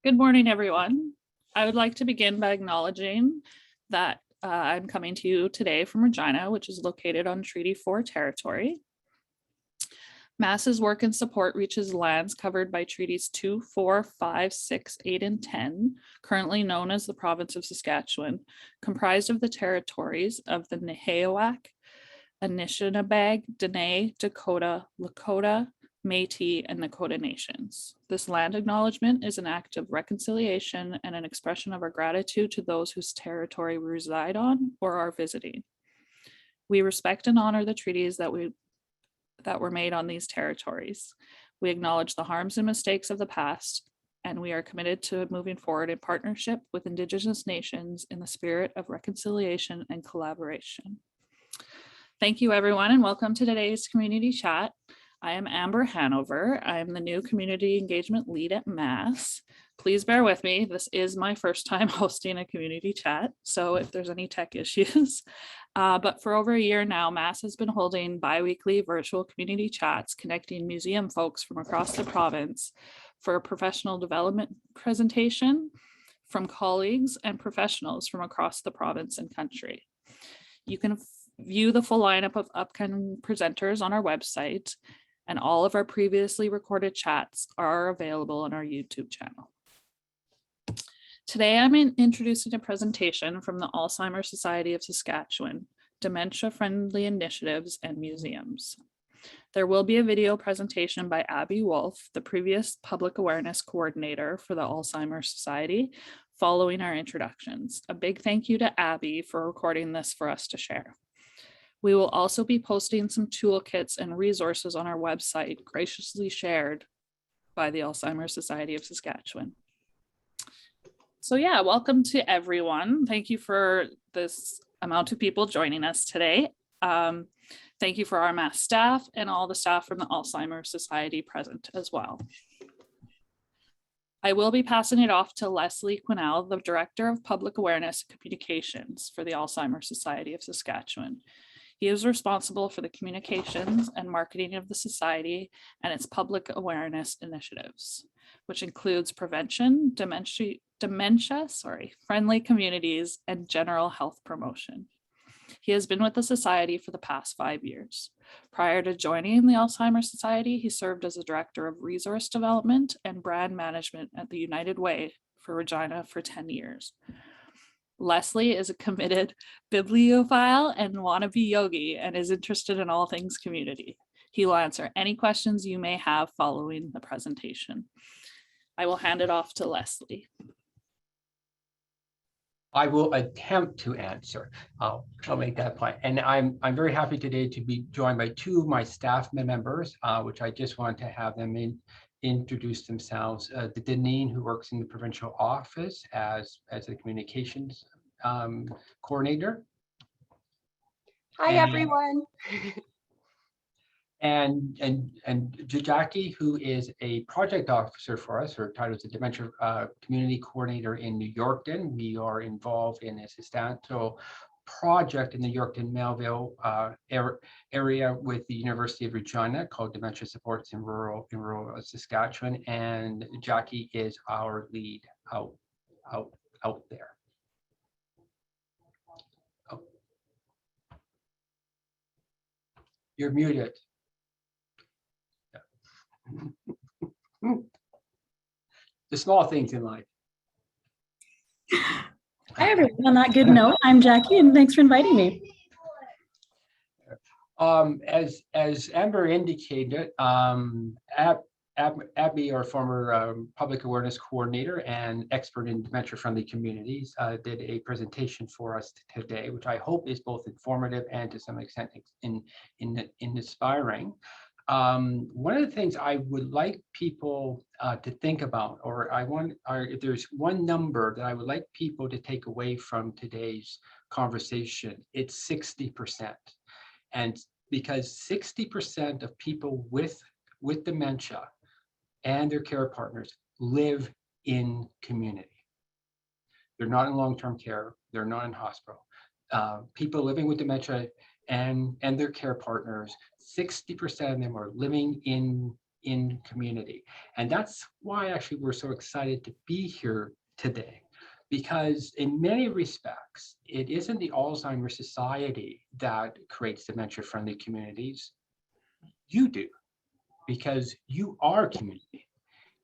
Good morning, everyone. I would like to begin by acknowledging that I'm coming to you today from Regina, which is located on Treaty 4 territory. Mass's work and support reaches lands covered by Treaties 2, 4, 5, 6, 8, and 10, currently known as the province of Saskatchewan, comprised of the territories of the Nehiyawak, Anishinabeg, Dene, Dakota, Lakota, Métis, and Nakota nations. This land acknowledgement is an act of reconciliation and an expression of our gratitude to those whose territory we reside on or are visiting. We respect and honor the treaties that were made on these territories. We acknowledge the harms and mistakes of the past, and we are committed to moving forward in partnership with Indigenous nations in the spirit of reconciliation and collaboration. Thank you, everyone, and welcome to today's community chat. I am Amber Hanover. I am the new community engagement lead at Mass. Please bear with me. This is my first time hosting a community chat, so if there's any tech issues. But for over a year now, Mass has been holding bi-weekly virtual community chats connecting museum folks from across the province for a professional development presentation from colleagues and professionals from across the province and country. You can view the full lineup of upcoming presenters on our website, and all of our previously recorded chats are available on our YouTube channel. Today, I'm introducing a presentation from the Alzheimer Society of Saskatchewan, Dementia-Friendly Initiatives and Museums. There will be a video presentation by Abby Wolf, the previous public awareness coordinator for the Alzheimer Society, following our introductions. A big thank you to Abby for recording this for us to share. We will also be posting some toolkits and resources on our website, graciously shared by the Alzheimer Society of Saskatchewan. So yeah, welcome to everyone. Thank you for this amount of people joining us today. Thank you for our Mass staff and all the staff from the Alzheimer Society present as well. I will be passing it off to Leslie Quinnell, the Director of Public Awareness and Communications for the Alzheimer Society of Saskatchewan. He is responsible for the communications and marketing of the society and its public awareness initiatives, which includes prevention, dementia, friendly communities, and general health promotion. He has been with the society for the past 5 years. Prior to joining the Alzheimer Society, he served as a director of resource development and brand management at the United Way for Regina for 10 years. Leslie is a committed bibliophile and wannabe yogi and is interested in all things community. He will answer any questions you may have following the presentation. I will hand it off to Leslie. I will attempt to answer. I'll make that point. And I'm very happy today to be joined by two of my staff members, which I just want to have them introduce themselves. The Deneen, who works in the provincial office as a communications coordinator. Hi, everyone. And Jackie, who is a project officer for us. Her title is a Dementia Community Coordinator in New Yorkton. We are involved in a substantial project in the Yorkton Melville area with the University of Regina called Dementia Supports in Rural Saskatchewan. And Jackie is our lead out there. Oh. You're muted. The small things in life. Hi, everyone. On that good note, I'm Jackie, and thanks for inviting me. As Amber indicated, Abby, our former public awareness coordinator and expert in dementia-friendly communities, did a presentation for us today, which I hope is both informative and to some extent inspiring. One of the things I would like people to think about, or if there's one number that I would like people to take away from today's conversation, it's 60%. And because 60% of people with dementia and their care partners live in community. They're not in long-term care, they're not in hospital. People living with dementia and their care partners, 60% of them are living in in community. And that's why actually we're so excited to be here today, because in many respects, it isn't the Alzheimer Society that creates dementia-friendly communities. You do, because you are community.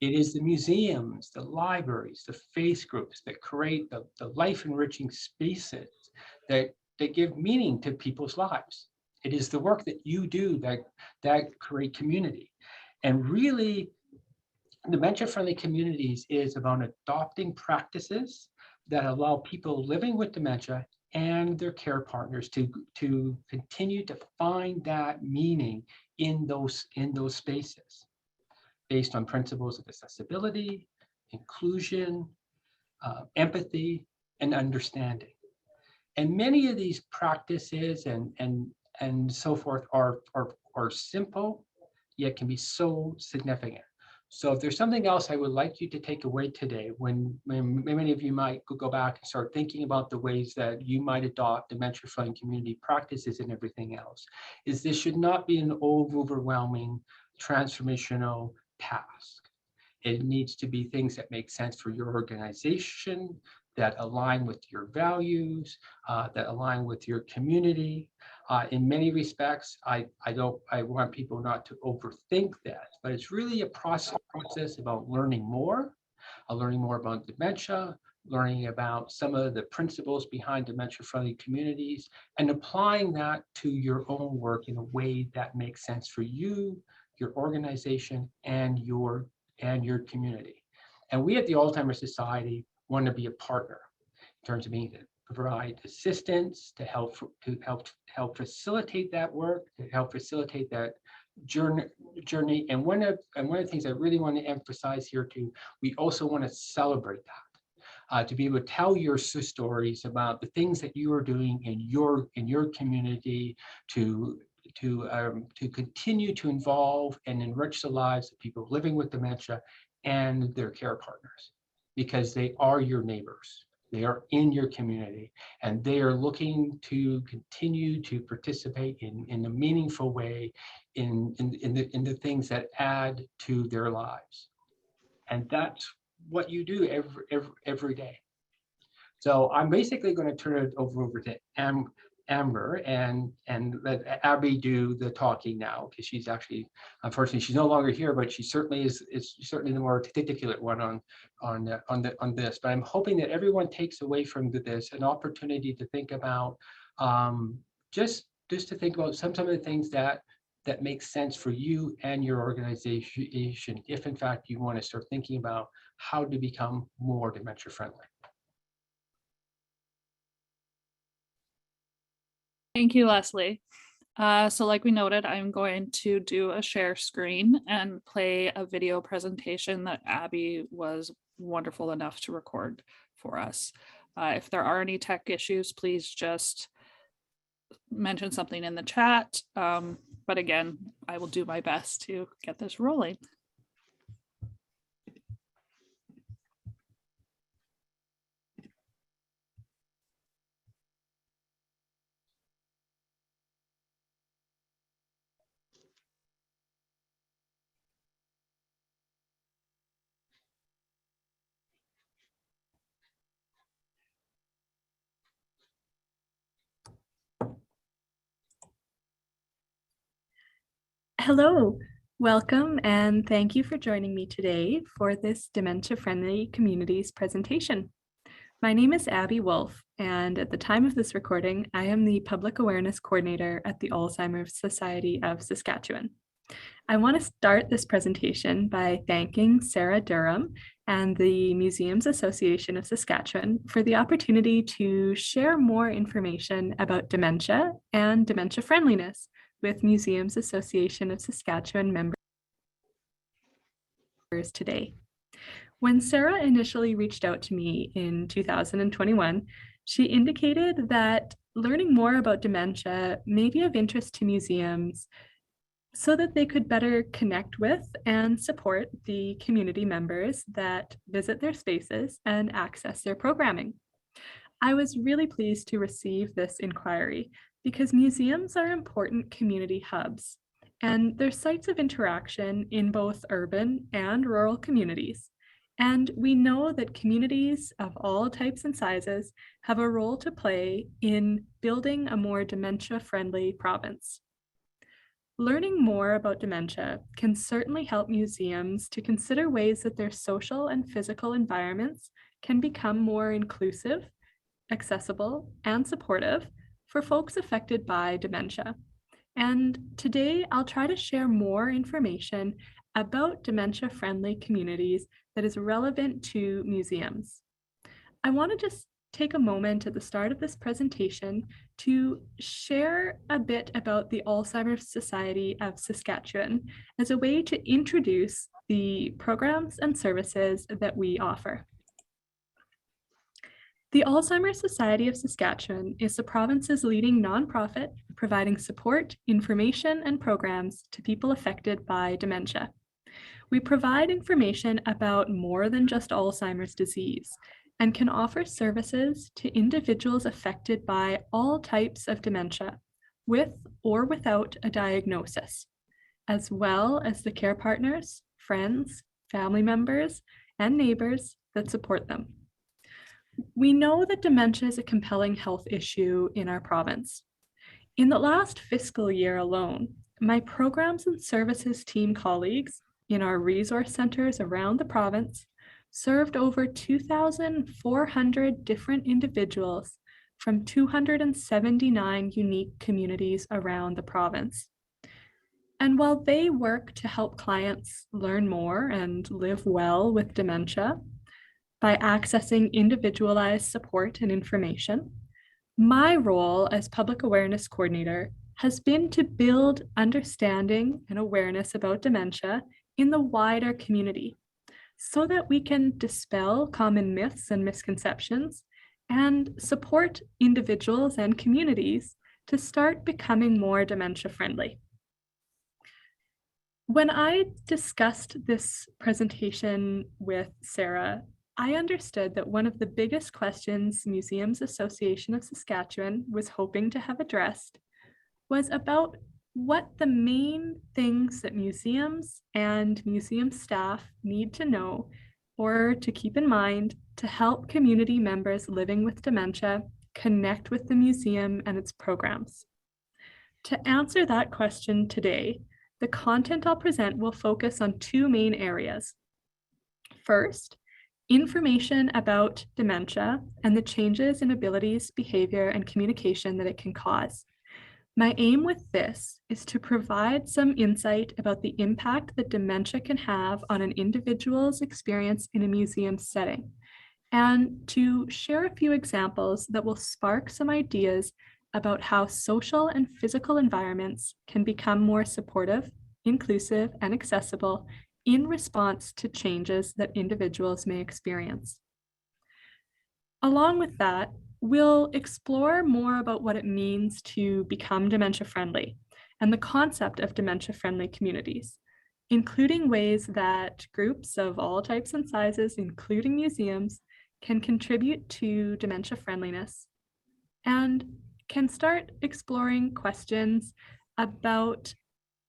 It is the museums, the libraries, the faith groups that create the life-enriching spaces that give meaning to people's lives. It is the work that you do that create community. And really, dementia-friendly communities is about adopting practices that allow people living with dementia and their care partners to continue to find that meaning in those spaces, based on principles of accessibility, inclusion, empathy, and understanding. And many of these practices and so forth are simple, yet can be so significant. So if there's something else I would like you to take away today, when many of you might go back and start thinking about the ways that you might adopt dementia-friendly community practices and everything else, is this should not be an overwhelming transformational task. It needs to be things that make sense for your organization, that align with your values, that align with your community. In many respects, I want people not to overthink that, but it's really a process about learning more about dementia, learning about some of the principles behind dementia-friendly communities, and applying that to your own work in a way that makes sense for you, your organization, and your community. And we at the Alzheimer Society want to be a partner in terms of being to provide assistance, to help facilitate that work, to help facilitate that journey. And one of the things I really want to emphasize here too, we also want to celebrate that. To be able to tell your stories about the things that you are doing in your community to continue to involve and enrich the lives of people living with dementia and their care partners, because they are your neighbors. They are in your community, and they are looking to continue to participate in a meaningful way in the things that add to their lives. And that's what you do every day. So I'm basically going to turn it over to Amber and let Abby do the talking now, because she's actually, unfortunately, she's no longer here, but she certainly is certainly the more articulate one on this. But I'm hoping that everyone takes away from this an opportunity to think about just to think about some of the things that make sense for you and your organization, if in fact you want to start thinking about how to become more dementia friendly. Thank you, Leslie. So like we noted, I'm going to do a share screen and play a video presentation that Abby was wonderful enough to record for us. If there are any tech issues, please just mention something in the chat. But again, I will do my best to get this rolling. Hello, welcome, and thank you for joining me today for this Dementia-Friendly Communities presentation. My name is Abby Wolf, and at the time of this recording, I am the Public Awareness Coordinator at the Alzheimer Society of Saskatchewan. I want to start this presentation by thanking Sarah Durham and the Museums Association of Saskatchewan for the opportunity to share more information about dementia and dementia friendliness with Museums Association of Saskatchewan members today. When Sarah initially reached out to me in 2021, she indicated that learning more about dementia may be of interest to museums so that they could better connect with and support the community members that visit their spaces and access their programming. I was really pleased to receive this inquiry because museums are important community hubs, and they're sites of interaction in both urban and rural communities. And we know that communities of all types and sizes have a role to play in building a more dementia-friendly province. Learning more about dementia can certainly help museums to consider ways that their social and physical environments can become more inclusive, accessible, and supportive for folks affected by dementia. And today I'll try to share more information about dementia-friendly communities that is relevant to museums. I want to just take a moment at the start of this presentation to share a bit about the Alzheimer Society of Saskatchewan as a way to introduce the programs and services that we offer. The Alzheimer Society of Saskatchewan is the province's leading nonprofit providing support, information, and programs to people affected by dementia. We provide information about more than just Alzheimer's disease and can offer services to individuals affected by all types of dementia, with or without a diagnosis, as well as the care partners, friends, family members, and neighbors that support them. We know that dementia is a compelling health issue in our province. In the last fiscal year alone, my programs and services team colleagues in our resource centers around the province served over 2,400 different individuals from 279 unique communities around the province. And while they work to help clients learn more and live well with dementia by accessing individualized support and information, my role as public awareness coordinator has been to build understanding and awareness about dementia in the wider community so that we can dispel common myths and misconceptions and support individuals and communities to start becoming more dementia friendly. When I discussed this presentation with Sarah, I understood that one of the biggest questions Museums Association of Saskatchewan was hoping to have addressed was about what the main things that museums and museum staff need to know or to keep in mind to help community members living with dementia connect with the museum and its programs. To answer that question today, the content I'll present will focus on two main areas. First, information about dementia and the changes in abilities, behavior, and communication that it can cause. My aim with this is to provide some insight about the impact that dementia can have on an individual's experience in a museum setting, and to share a few examples that will spark some ideas about how social and physical environments can become more supportive, inclusive, and accessible in response to changes that individuals may experience. Along with that, we'll explore more about what it means to become dementia-friendly and the concept of dementia-friendly communities, including ways that groups of all types and sizes, including museums, can contribute to dementia friendliness and can start exploring questions about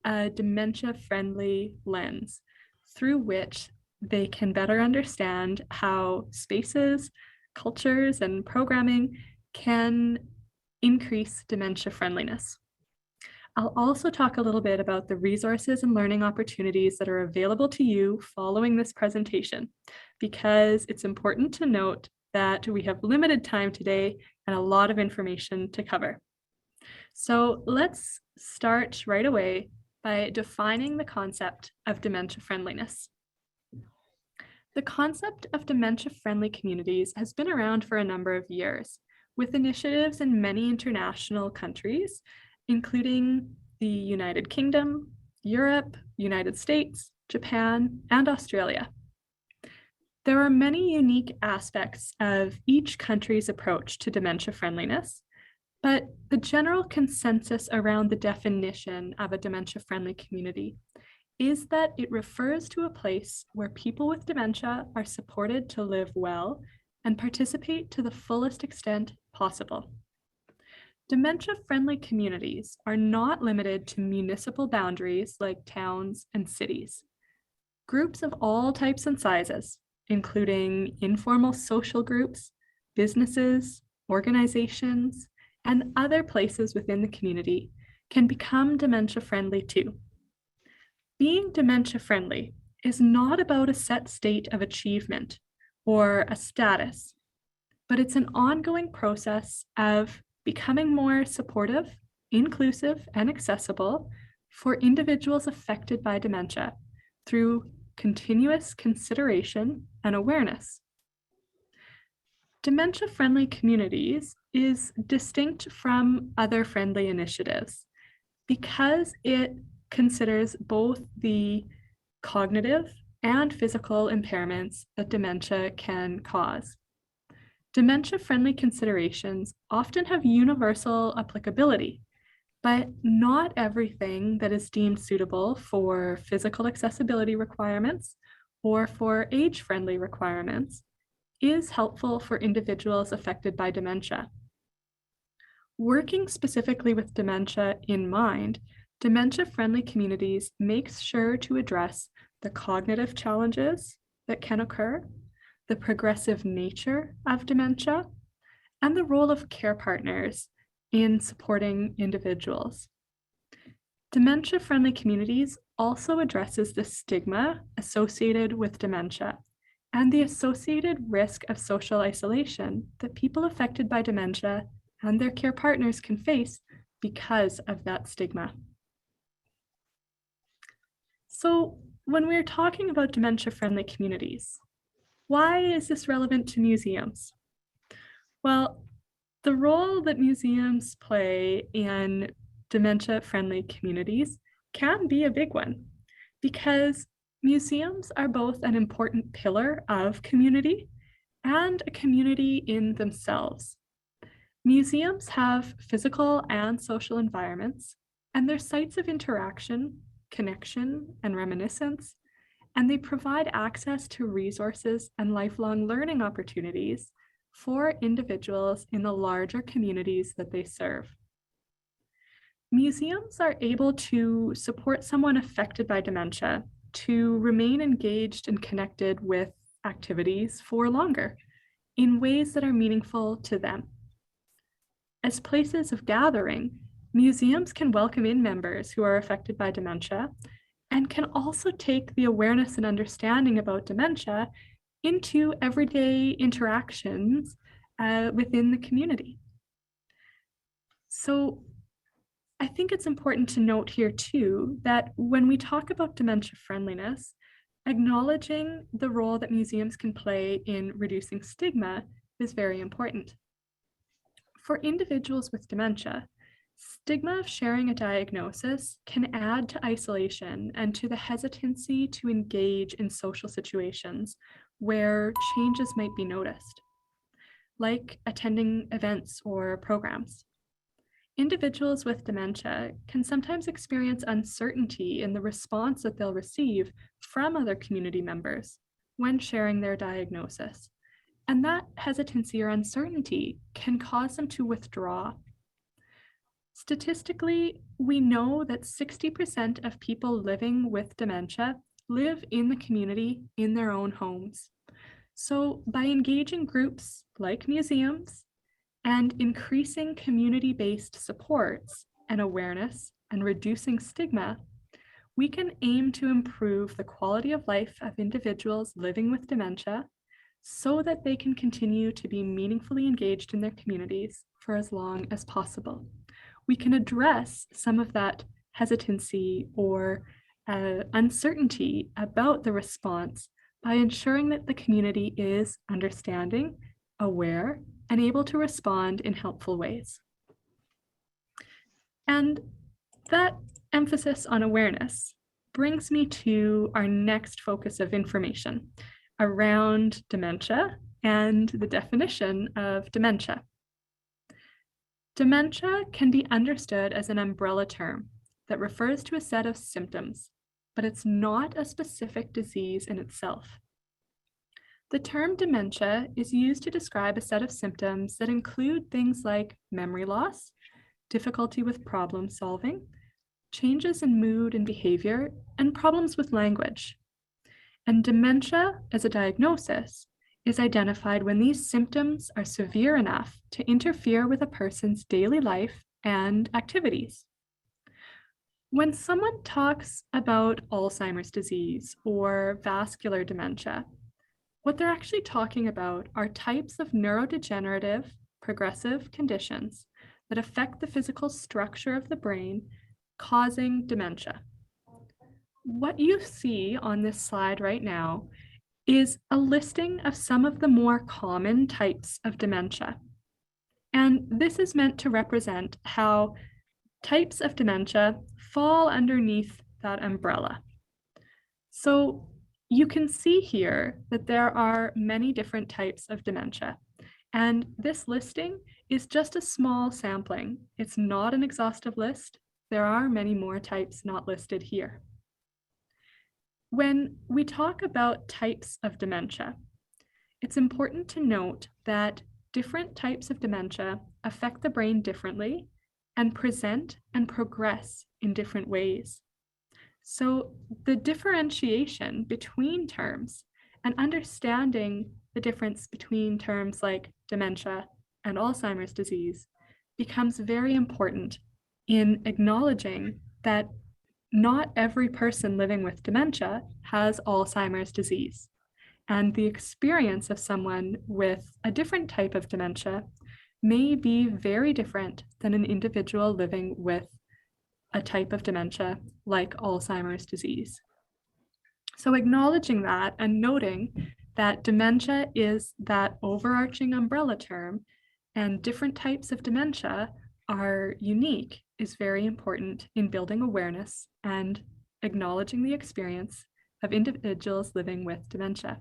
a dementia-friendly lens through which they can better understand how spaces, cultures, and programming can increase dementia friendliness. I'll also talk a little bit about the resources and learning opportunities that are available to you following this presentation, because it's important to note that we have limited time today and a lot of information to cover. So let's start right away by defining the concept of dementia friendliness. The concept of dementia-friendly communities has been around for a number of years, with initiatives in many international countries, including the United Kingdom, Europe, United States, Japan, and Australia. There are many unique aspects of each country's approach to dementia friendliness, but the general consensus around the definition of a dementia-friendly community is that it refers to a place where people with dementia are supported to live well and participate to the fullest extent possible. Dementia-friendly communities are not limited to municipal boundaries like towns and cities. Groups of all types and sizes, including informal social groups, businesses, organizations, and other places within the community, can become dementia-friendly too. Being dementia-friendly is not about a set state of achievement or a status, but it's an ongoing process of becoming more supportive, inclusive, and accessible for individuals affected by dementia through continuous consideration and awareness. Dementia-friendly communities is distinct from other friendly initiatives because it considers both the cognitive and physical impairments that dementia can cause. Dementia-friendly considerations often have universal applicability, but not everything that is deemed suitable for physical accessibility requirements or for age-friendly requirements is helpful for individuals affected by dementia. Working specifically with dementia in mind, dementia-friendly communities makes sure to address the cognitive challenges that can occur, the progressive nature of dementia, and the role of care partners in supporting individuals. Dementia-friendly communities also addresses the stigma associated with dementia and the associated risk of social isolation that people affected by dementia and their care partners can face because of that stigma. So when we're talking about dementia-friendly communities, why is this relevant to museums? Well, the role that museums play in dementia-friendly communities can be a big one because museums are both an important pillar of community and a community in themselves. Museums have physical and social environments, and they're sites of interaction, connection, and reminiscence, and they provide access to resources and lifelong learning opportunities for individuals in the larger communities that they serve. Museums are able to support someone affected by dementia to remain engaged and connected with activities for longer in ways that are meaningful to them. As places of gathering, museums can welcome in members who are affected by dementia and can also take the awareness and understanding about dementia into everyday interactions within the community. So I think it's important to note here too that when we talk about dementia friendliness, acknowledging the role that museums can play in reducing stigma is very important. For individuals with dementia, stigma of sharing a diagnosis can add to isolation and to the hesitancy to engage in social situations where changes might be noticed, like attending events or programs. Individuals with dementia can sometimes experience uncertainty in the response that they'll receive from other community members when sharing their diagnosis. And that hesitancy or uncertainty can cause them to withdraw. Statistically, we know that 60% of people living with dementia live in the community in their own homes. So by engaging groups like museums and increasing community-based supports and awareness and reducing stigma, we can aim to improve the quality of life of individuals living with dementia so that they can continue to be meaningfully engaged in their communities for as long as possible. We can address some of that hesitancy or uncertainty about the response by ensuring that the community is understanding, aware, and able to respond in helpful ways. And that emphasis on awareness brings me to our next focus of information around dementia and the definition of dementia. Dementia can be understood as an umbrella term that refers to a set of symptoms, but it's not a specific disease in itself. The term dementia is used to describe a set of symptoms that include things like memory loss, difficulty with problem solving, changes in mood and behavior, and problems with language. And dementia as a diagnosis is identified when these symptoms are severe enough to interfere with a person's daily life and activities. When someone talks about Alzheimer's disease or vascular dementia, what they're actually talking about are types of neurodegenerative progressive conditions that affect the physical structure of the brain, causing dementia. What you see on this slide right now is a listing of some of the more common types of dementia. And this is meant to represent how types of dementia fall underneath that umbrella. So you can see here that there are many different types of dementia. And this listing is just a small sampling. It's not an exhaustive list. There are many more types not listed here. When we talk about types of dementia, it's important to note that different types of dementia affect the brain differently and present and progress in different ways. So the differentiation between terms and understanding the difference between terms like dementia and Alzheimer's disease becomes very important in acknowledging that not every person living with dementia has Alzheimer's disease. And the experience of someone with a different type of dementia may be very different than an individual living with a type of dementia like Alzheimer's disease. So acknowledging that and noting that dementia is that overarching umbrella term and different types of dementia are unique is very important in building awareness and acknowledging the experience of individuals living with dementia.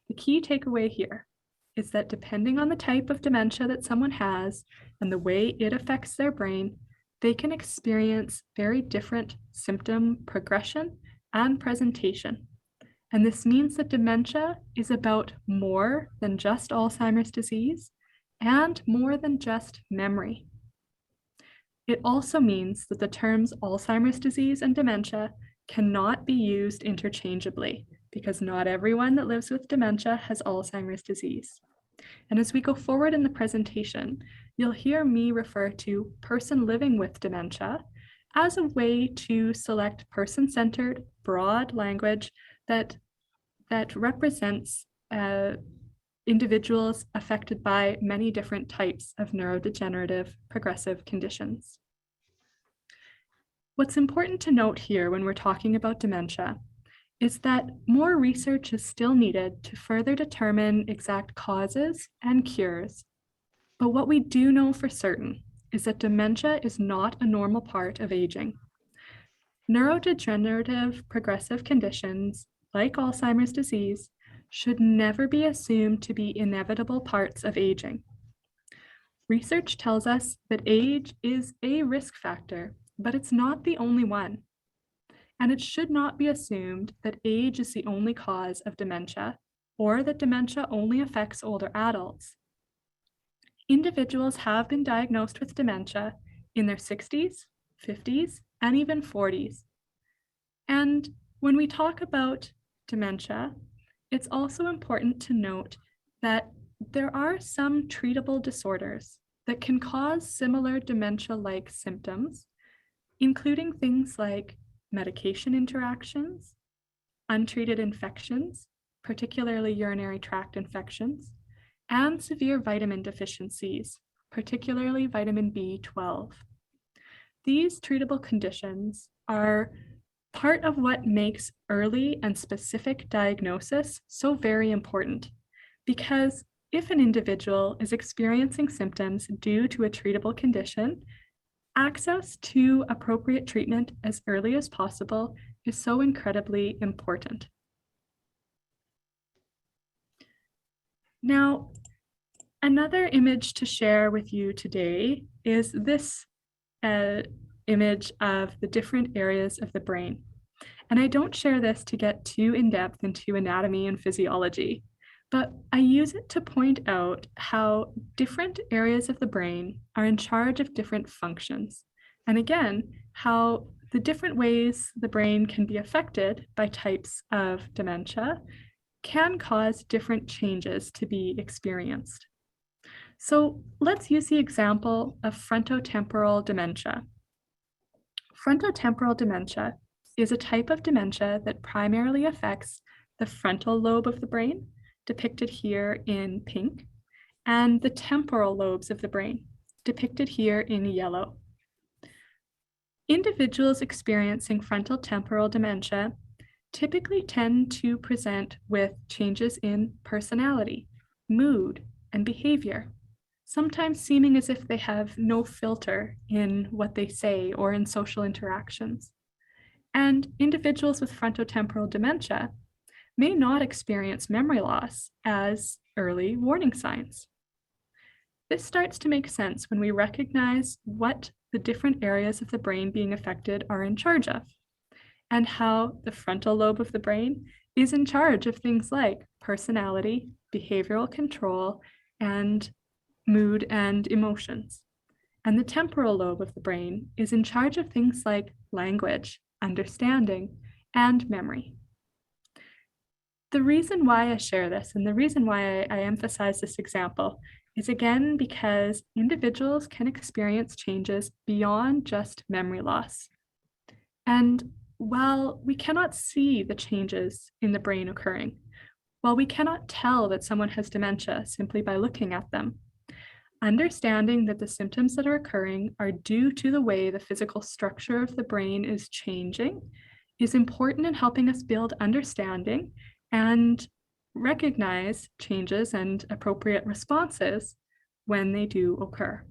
The key takeaway here is that depending on the type of dementia that someone has and the way it affects their brain, they can experience very different symptom progression and presentation. And this means that dementia is about more than just Alzheimer's disease and more than just memory. It also means that the terms Alzheimer's disease and dementia cannot be used interchangeably because not everyone that lives with dementia has Alzheimer's disease. And as we go forward in the presentation, you'll hear me refer to person living with dementia as a way to select person-centered, broad language that represents individuals affected by many different types of neurodegenerative progressive conditions. What's important to note here when we're talking about dementia is that more research is still needed to further determine exact causes and cures. But what we do know for certain is that dementia is not a normal part of aging. Neurodegenerative progressive conditions like Alzheimer's disease should never be assumed to be inevitable parts of aging. Research tells us that age is a risk factor, but it's not the only one. And it should not be assumed that age is the only cause of dementia or that dementia only affects older adults. Individuals have been diagnosed with dementia in their 60s, 50s, and even 40s. And when we talk about dementia, it's also important to note that there are some treatable disorders that can cause similar dementia-like symptoms, including things like medication interactions, untreated infections, particularly urinary tract infections, and severe vitamin deficiencies, particularly vitamin B12. These treatable conditions are part of what makes early and specific diagnosis so very important, because if an individual is experiencing symptoms due to a treatable condition, access to appropriate treatment as early as possible is so incredibly important. Now, another image to share with you today is this image of the different areas of the brain. And I don't share this to get too in-depth into anatomy and physiology, but I use it to point out how different areas of the brain are in charge of different functions. And again, how the different ways the brain can be affected by types of dementia can cause different changes to be experienced. So let's use the example of frontotemporal dementia. Frontotemporal dementia is a type of dementia that primarily affects the frontal lobe of the brain, depicted here in pink, and the temporal lobes of the brain, depicted here in yellow. Individuals experiencing frontotemporal dementia typically tend to present with changes in personality, mood, and behavior, sometimes seeming as if they have no filter in what they say or in social interactions. And individuals with frontotemporal dementia may not experience memory loss as early warning signs. This starts to make sense when we recognize what the different areas of the brain being affected are in charge of, and how the frontal lobe of the brain is in charge of things like personality, behavioral control, and mood and emotions. And the temporal lobe of the brain is in charge of things like language, understanding, and memory. The reason why I share this and the reason why I emphasize this example is again because individuals can experience changes beyond just memory loss. And while we cannot see the changes in the brain occurring, while we cannot tell that someone has dementia simply by looking at them, understanding that the symptoms that are occurring are due to the way the physical structure of the brain is changing is important in helping us build understanding and recognize changes and appropriate responses when they do occur.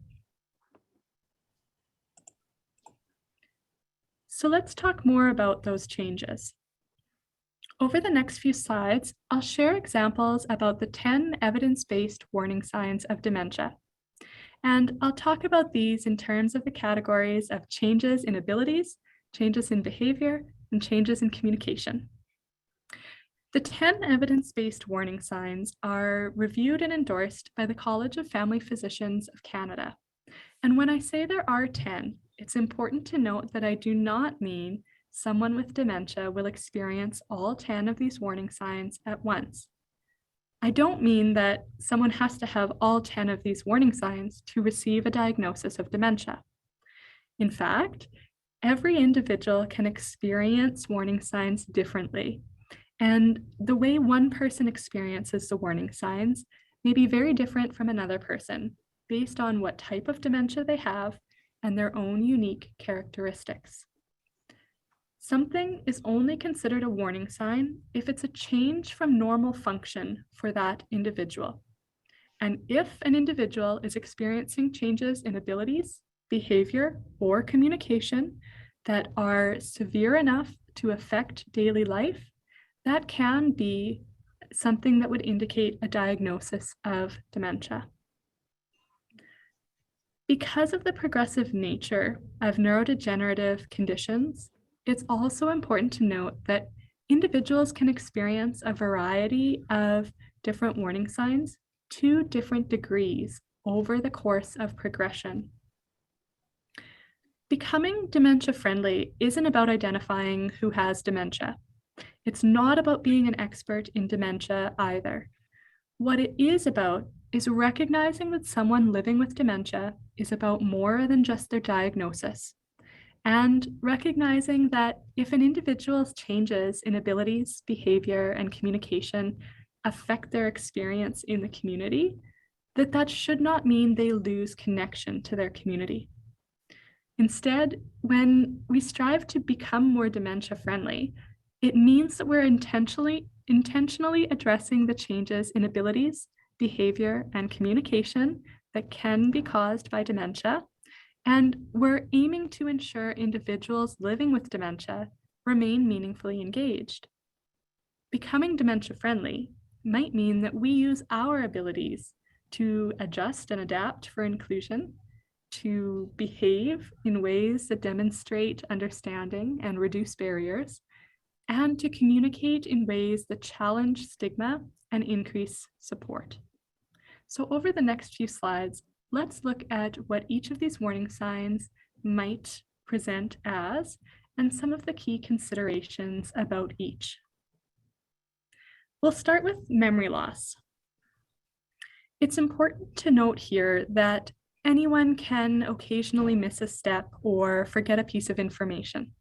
So let's talk more about those changes. Over the next few slides, I'll share examples about the 10 evidence-based warning signs of dementia. And I'll talk about these in terms of the categories of changes in abilities, changes in behavior, and changes in communication. The 10 evidence-based warning signs are reviewed and endorsed by the College of Family Physicians of Canada. And when I say there are 10, it's important to note that I do not mean someone with dementia will experience all 10 of these warning signs at once. I don't mean that someone has to have all 10 of these warning signs to receive a diagnosis of dementia. In fact, every individual can experience warning signs differently. And the way one person experiences the warning signs may be very different from another person based on what type of dementia they have and their own unique characteristics. Something is only considered a warning sign if it's a change from normal function for that individual. And if an individual is experiencing changes in abilities, behavior, or communication that are severe enough to affect daily life, that can be something that would indicate a diagnosis of dementia. Because of the progressive nature of neurodegenerative conditions, it's also important to note that individuals can experience a variety of different warning signs to different degrees over the course of progression. Becoming dementia-friendly isn't about identifying who has dementia. It's not about being an expert in dementia either. What it is about is recognizing that someone living with dementia is about more than just their diagnosis, and recognizing that if an individual's changes in abilities, behavior, and communication affect their experience in the community, that should not mean they lose connection to their community. Instead, when we strive to become more dementia-friendly, it means that we're intentionally addressing the changes in abilities, behavior, and communication that can be caused by dementia, and we're aiming to ensure individuals living with dementia remain meaningfully engaged. Becoming dementia-friendly might mean that we use our abilities to adjust and adapt for inclusion, to behave in ways that demonstrate understanding and reduce barriers, and to communicate in ways that challenge stigma and increase support. So over the next few slides, let's look at what each of these warning signs might present as and some of the key considerations about each. We'll start with memory loss. It's important to note here that anyone can occasionally miss a step or forget a piece of information.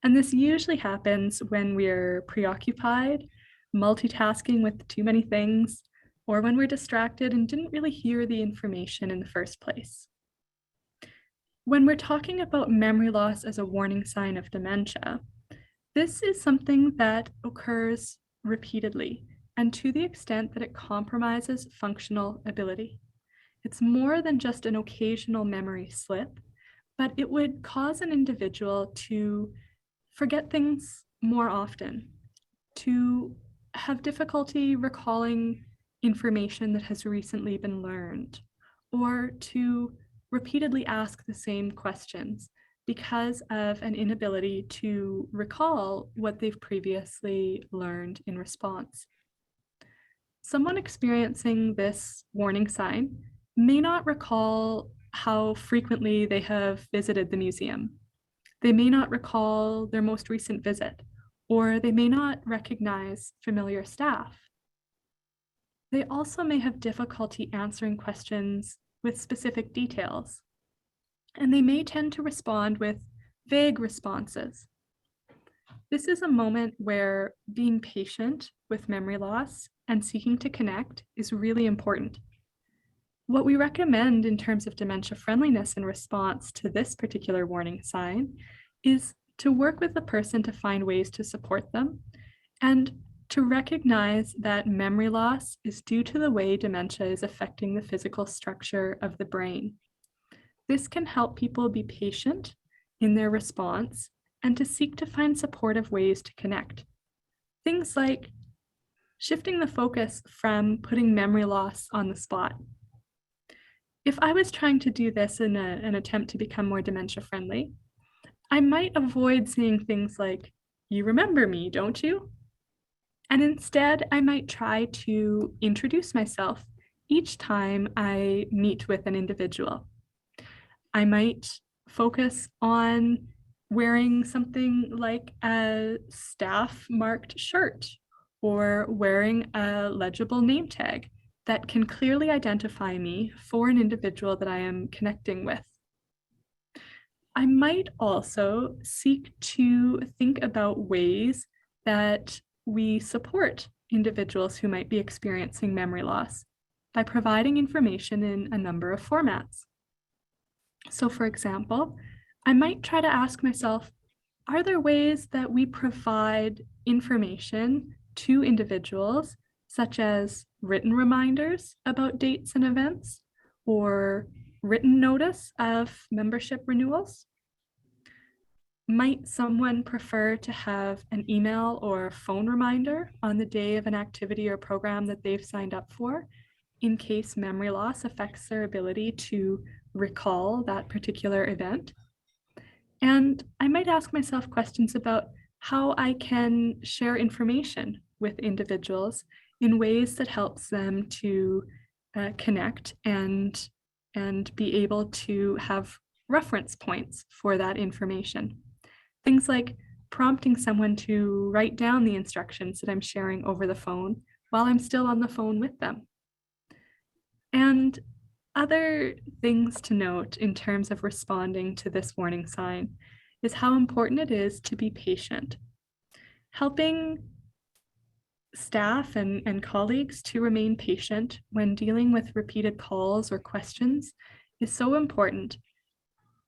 And this usually happens when we're preoccupied, multitasking with too many things, or when we're distracted and didn't really hear the information in the first place. When we're talking about memory loss as a warning sign of dementia, this is something that occurs repeatedly and to the extent that it compromises functional ability. It's more than just an occasional memory slip, but it would cause an individual to forget things more often, to have difficulty recalling information that has recently been learned, or to repeatedly ask the same questions because of an inability to recall what they've previously learned in response. Someone experiencing this warning sign may not recall how frequently they have visited the museum. They may not recall their most recent visit, or they may not recognize familiar staff. They also may have difficulty answering questions with specific details, and they may tend to respond with vague responses. This is a moment where being patient with memory loss and seeking to connect is really important. What we recommend in terms of dementia friendliness in response to this particular warning sign is to work with the person to find ways to support them and to recognize that memory loss is due to the way dementia is affecting the physical structure of the brain. This can help people be patient in their response and to seek to find supportive ways to connect. Things like shifting the focus from putting memory loss on the spot. If I was trying to do this in an attempt to become more dementia friendly, I might avoid saying things like, "You remember me, don't you?" And instead, I might try to introduce myself each time I meet with an individual. I might focus on wearing something like a staff marked shirt or wearing a legible name tag that can clearly identify me for an individual that I am connecting with. I might also seek to think about ways that we support individuals who might be experiencing memory loss by providing information in a number of formats. So for example, I might try to ask myself, are there ways that we provide information to individuals, such as written reminders about dates and events, or written notice of membership renewals? Might someone prefer to have an email or phone reminder on the day of an activity or program that they've signed up for, in case memory loss affects their ability to recall that particular event? And I might ask myself questions about how I can share information with individuals in ways that helps them to connect and be able to have reference points for that information. Things like prompting someone to write down the instructions that I'm sharing over the phone while I'm still on the phone with them. And other things to note in terms of responding to this warning sign is how important it is to be patient. Helping staff and colleagues to remain patient when dealing with repeated calls or questions is so important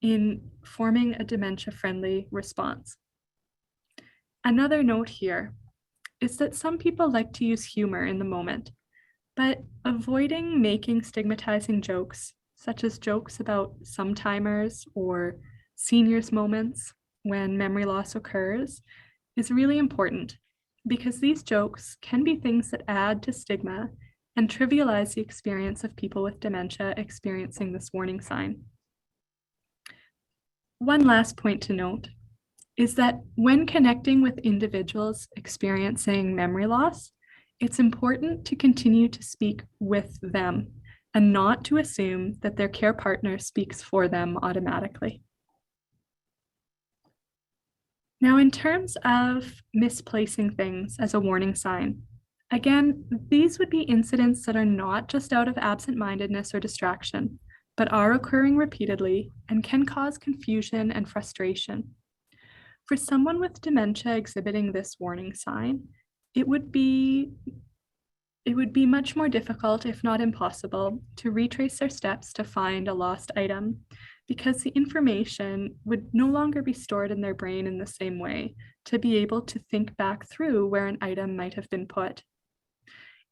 in forming a dementia-friendly response. Another note here is that some people like to use humor in the moment, but avoiding making stigmatizing jokes, such as jokes about sometimers or seniors moments when memory loss occurs, is really important because these jokes can be things that add to stigma and trivialize the experience of people with dementia experiencing this warning sign. One last point to note is that when connecting with individuals experiencing memory loss, It's important to continue to speak with them and not to assume that their care partner speaks for them automatically. Now, in terms of misplacing things as a warning sign, again, these would be incidents that are not just out of absent-mindedness or distraction, but are occurring repeatedly and can cause confusion and frustration. For someone with dementia exhibiting this warning sign, it would be much more difficult, if not impossible, to retrace their steps to find a lost item, because the information would no longer be stored in their brain in the same way to be able to think back through where an item might have been put.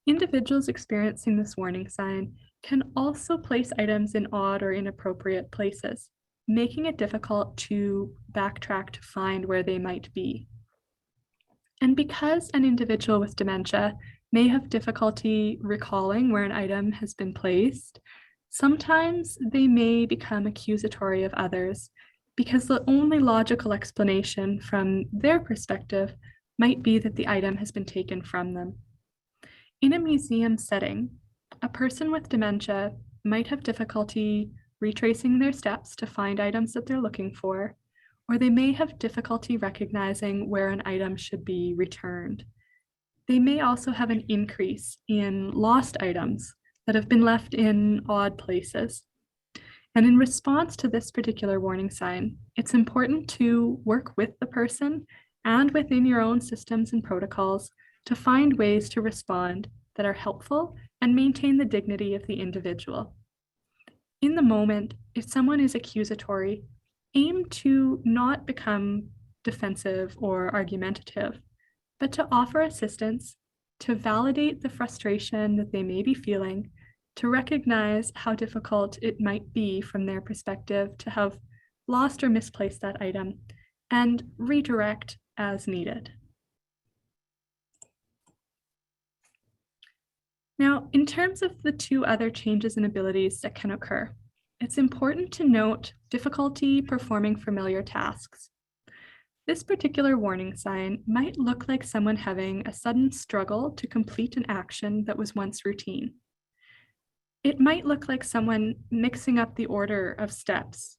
Individuals experiencing this warning sign can also place items in odd or inappropriate places, making it difficult to backtrack to find where they might be. And because an individual with dementia may have difficulty recalling where an item has been placed, sometimes they may become accusatory of others because the only logical explanation from their perspective might be that the item has been taken from them. In a museum setting, a person with dementia might have difficulty retracing their steps to find items that they're looking for, or they may have difficulty recognizing where an item should be returned. They may also have an increase in lost items that have been left in odd places. And in response to this particular warning sign, it's important to work with the person and within your own systems and protocols to find ways to respond that are helpful and maintain the dignity of the individual. In the moment, if someone is accusatory, aim to not become defensive or argumentative, but to offer assistance, to validate the frustration that they may be feeling, to recognize how difficult it might be from their perspective to have lost or misplaced that item, and redirect as needed. Now, in terms of the two other changes in abilities that can occur, it's important to note difficulty performing familiar tasks. This particular warning sign might look like someone having a sudden struggle to complete an action that was once routine. It might look like someone mixing up the order of steps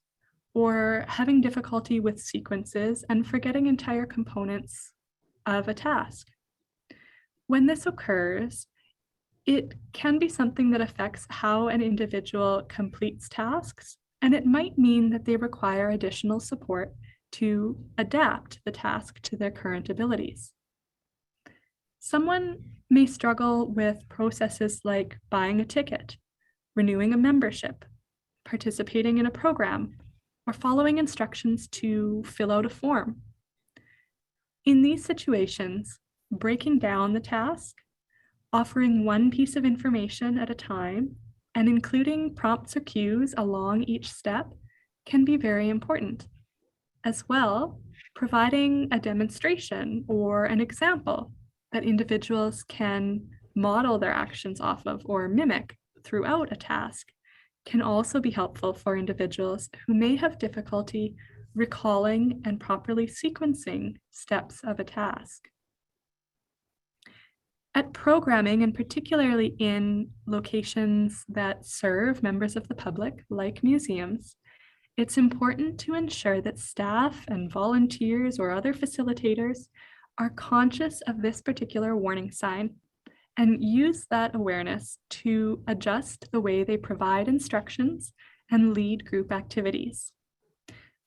or having difficulty with sequences and forgetting entire components of a task. When this occurs, it can be something that affects how an individual completes tasks, and it might mean that they require additional support to adapt the task to their current abilities. Someone may struggle with processes like buying a ticket, renewing a membership, participating in a program, or following instructions to fill out a form. In these situations, breaking down the task, offering one piece of information at a time, and including prompts or cues along each step can be very important. As well, providing a demonstration or an example that individuals can model their actions off of or mimic throughout a task can also be helpful for individuals who may have difficulty recalling and properly sequencing steps of a task. At programming, and particularly in locations that serve members of the public, like museums, it's important to ensure that staff and volunteers or other facilitators are conscious of this particular warning sign and use that awareness to adjust the way they provide instructions and lead group activities.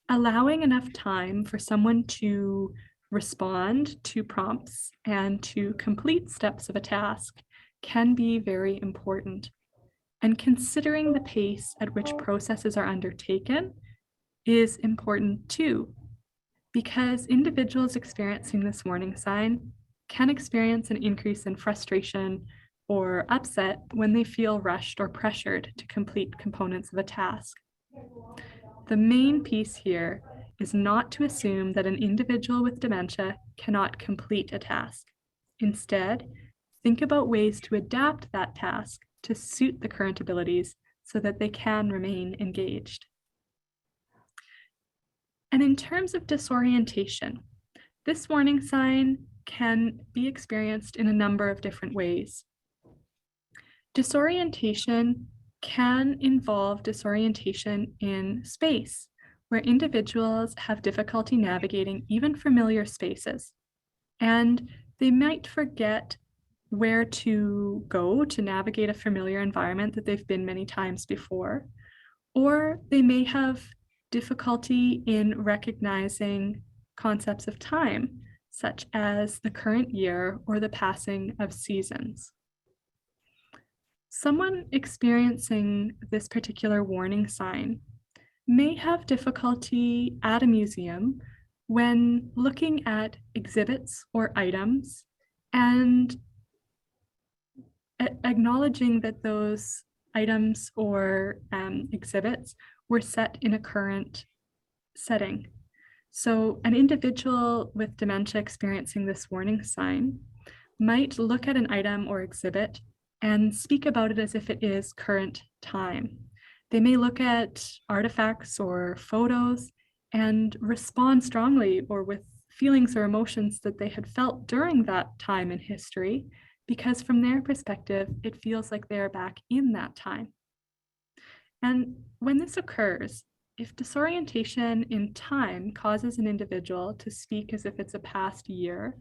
Allowing enough time for someone to respond to prompts and to complete steps of a task can be very important. And considering the pace at which processes are undertaken is important too, because individuals experiencing this warning sign can experience an increase in frustration or upset when they feel rushed or pressured to complete components of a task. The main piece here is not to assume that an individual with dementia cannot complete a task. Instead, think about ways to adapt that task to suit the current abilities so that they can remain engaged. And in terms of disorientation, this warning sign can be experienced in a number of different ways. Disorientation can involve disorientation in space, where individuals have difficulty navigating even familiar spaces. And they might forget where to go to navigate a familiar environment that they've been many times before, or they may have difficulty in recognizing concepts of time, such as the current year or the passing of seasons. Someone experiencing this particular warning sign may have difficulty at a museum when looking at exhibits or items and acknowledging that those items or exhibits were set in a current setting. So an individual with dementia experiencing this warning sign might look at an item or exhibit and speak about it as if it is current time. They may look at artifacts or photos and respond strongly or with feelings or emotions that they had felt during that time in history, because from their perspective, it feels like they're back in that time. And when this occurs, if disorientation in time causes an individual to speak as if it's a past year,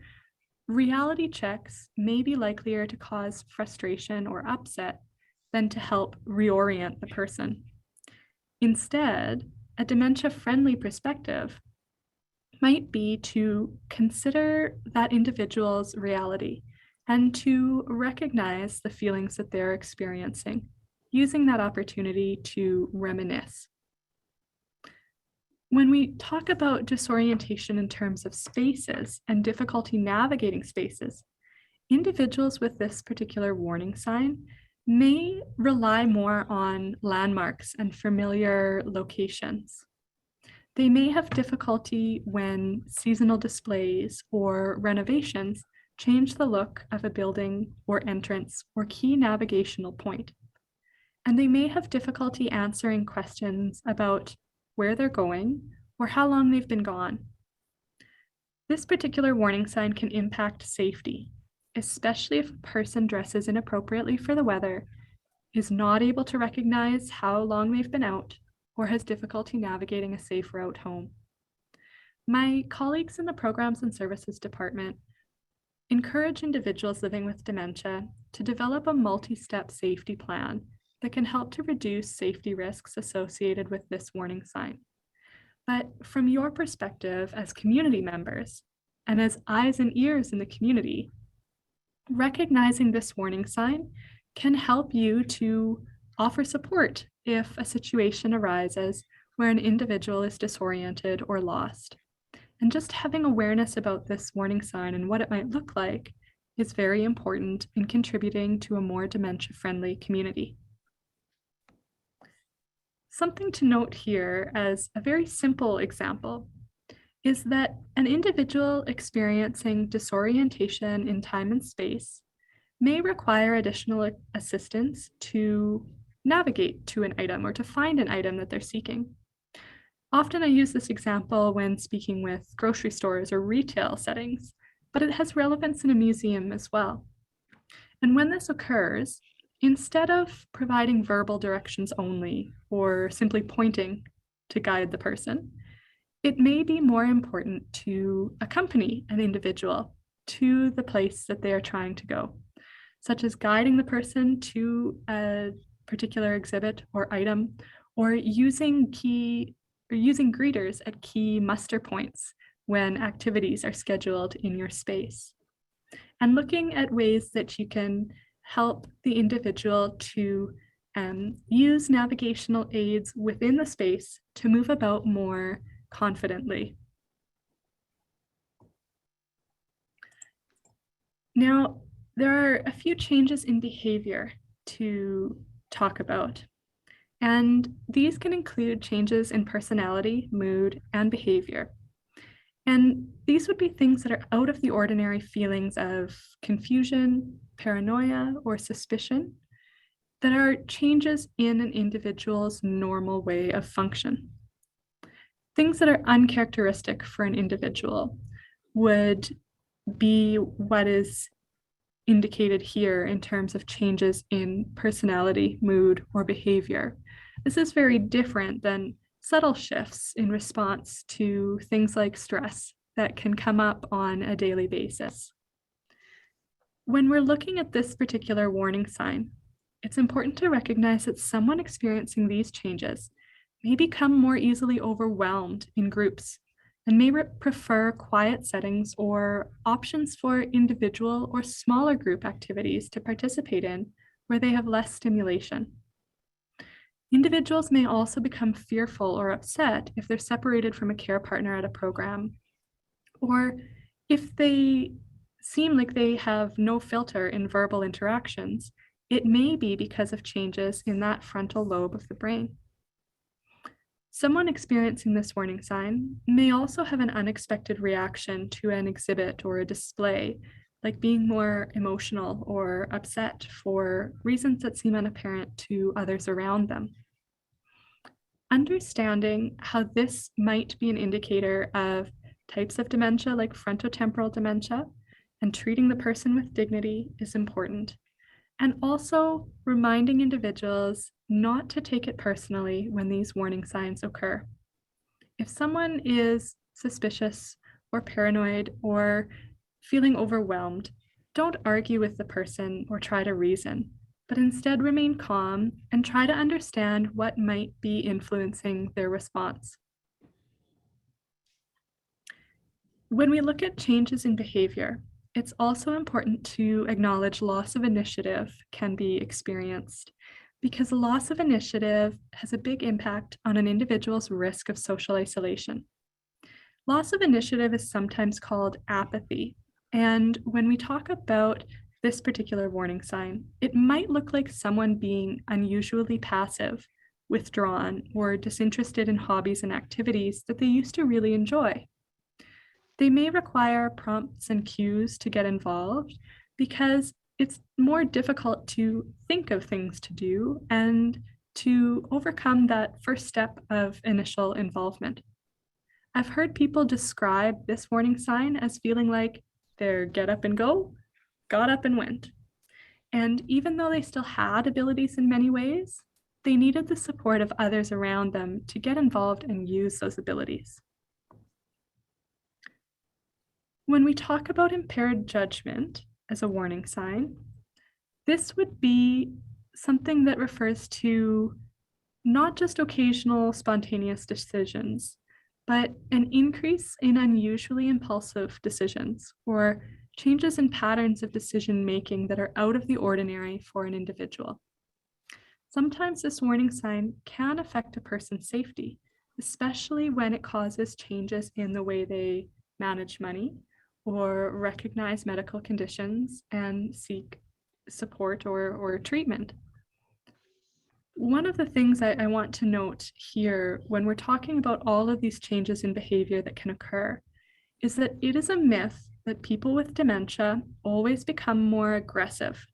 reality checks may be likelier to cause frustration or upset than to help reorient the person. Instead, a dementia-friendly perspective might be to consider that individual's reality and to recognize the feelings that they're experiencing, using that opportunity to reminisce. When we talk about disorientation in terms of spaces and difficulty navigating spaces, individuals with this particular warning sign may rely more on landmarks and familiar locations. They may have difficulty when seasonal displays or renovations change the look of a building or entrance or key navigational point. And they may have difficulty answering questions about where they're going or how long they've been gone. This particular warning sign can impact safety, especially if a person dresses inappropriately for the weather, is not able to recognize how long they've been out, or has difficulty navigating a safe route home. My colleagues in the Programs and Services Department encourage individuals living with dementia to develop a multi-step safety plan that can help to reduce safety risks associated with this warning sign. But from your perspective as community members and as eyes and ears in the community, recognizing this warning sign can help you to offer support if a situation arises where an individual is disoriented or lost. And just having awareness about this warning sign and what it might look like is very important in contributing to a more dementia-friendly community. Something to note here as a very simple example is that an individual experiencing disorientation in time and space may require additional assistance to navigate to an item or to find an item that they're seeking. Often I use this example when speaking with grocery stores or retail settings, but it has relevance in a museum as well. And when this occurs, instead of providing verbal directions only or simply pointing to guide the person, it may be more important to accompany an individual to the place that they are trying to go, such as guiding the person to a particular exhibit or item, or using greeters at key muster points when activities are scheduled in your space. And looking at ways that you can help the individual to use navigational aids within the space to move about more confidently. Now, there are a few changes in behavior to talk about, and these can include changes in personality, mood, and behavior. And these would be things that are out of the ordinary feelings of confusion, paranoia, or suspicion that are changes in an individual's normal way of function. Things that are uncharacteristic for an individual would be what is indicated here in terms of changes in personality, mood, or behavior. This is very different than subtle shifts in response to things like stress that can come up on a daily basis. When we're looking at this particular warning sign, it's important to recognize that someone experiencing these changes may become more easily overwhelmed in groups and may prefer quiet settings or options for individual or smaller group activities to participate in where they have less stimulation. Individuals may also become fearful or upset if they're separated from a care partner at a program, or if they seem like they have no filter in verbal interactions, it may be because of changes in that frontal lobe of the brain. Someone experiencing this warning sign may also have an unexpected reaction to an exhibit or a display, like being more emotional or upset for reasons that seem unapparent to others around them. Understanding how this might be an indicator of types of dementia like frontotemporal dementia and treating the person with dignity is important. And also reminding individuals not to take it personally when these warning signs occur. If someone is suspicious or paranoid or feeling overwhelmed, don't argue with the person or try to reason, but instead remain calm and try to understand what might be influencing their response. When we look at changes in behavior, it's also important to acknowledge loss of initiative can be experienced because loss of initiative has a big impact on an individual's risk of social isolation. Loss of initiative is sometimes called apathy. And when we talk about this particular warning sign, it might look like someone being unusually passive, withdrawn, or disinterested in hobbies and activities that they used to really enjoy. They may require prompts and cues to get involved because it's more difficult to think of things to do and to overcome that first step of initial involvement. I've heard people describe this warning sign as feeling like they're get up and go, got up and went. And even though they still had abilities in many ways, they needed the support of others around them to get involved and use those abilities. When we talk about impaired judgment as a warning sign, this would be something that refers to not just occasional spontaneous decisions, but an increase in unusually impulsive decisions or changes in patterns of decision-making that are out of the ordinary for an individual. Sometimes this warning sign can affect a person's safety, especially when it causes changes in the way they manage money or recognize medical conditions and seek support or treatment. One of the things I want to note here when we're talking about all of these changes in behavior that can occur is that it is a myth that people with dementia always become more aggressive.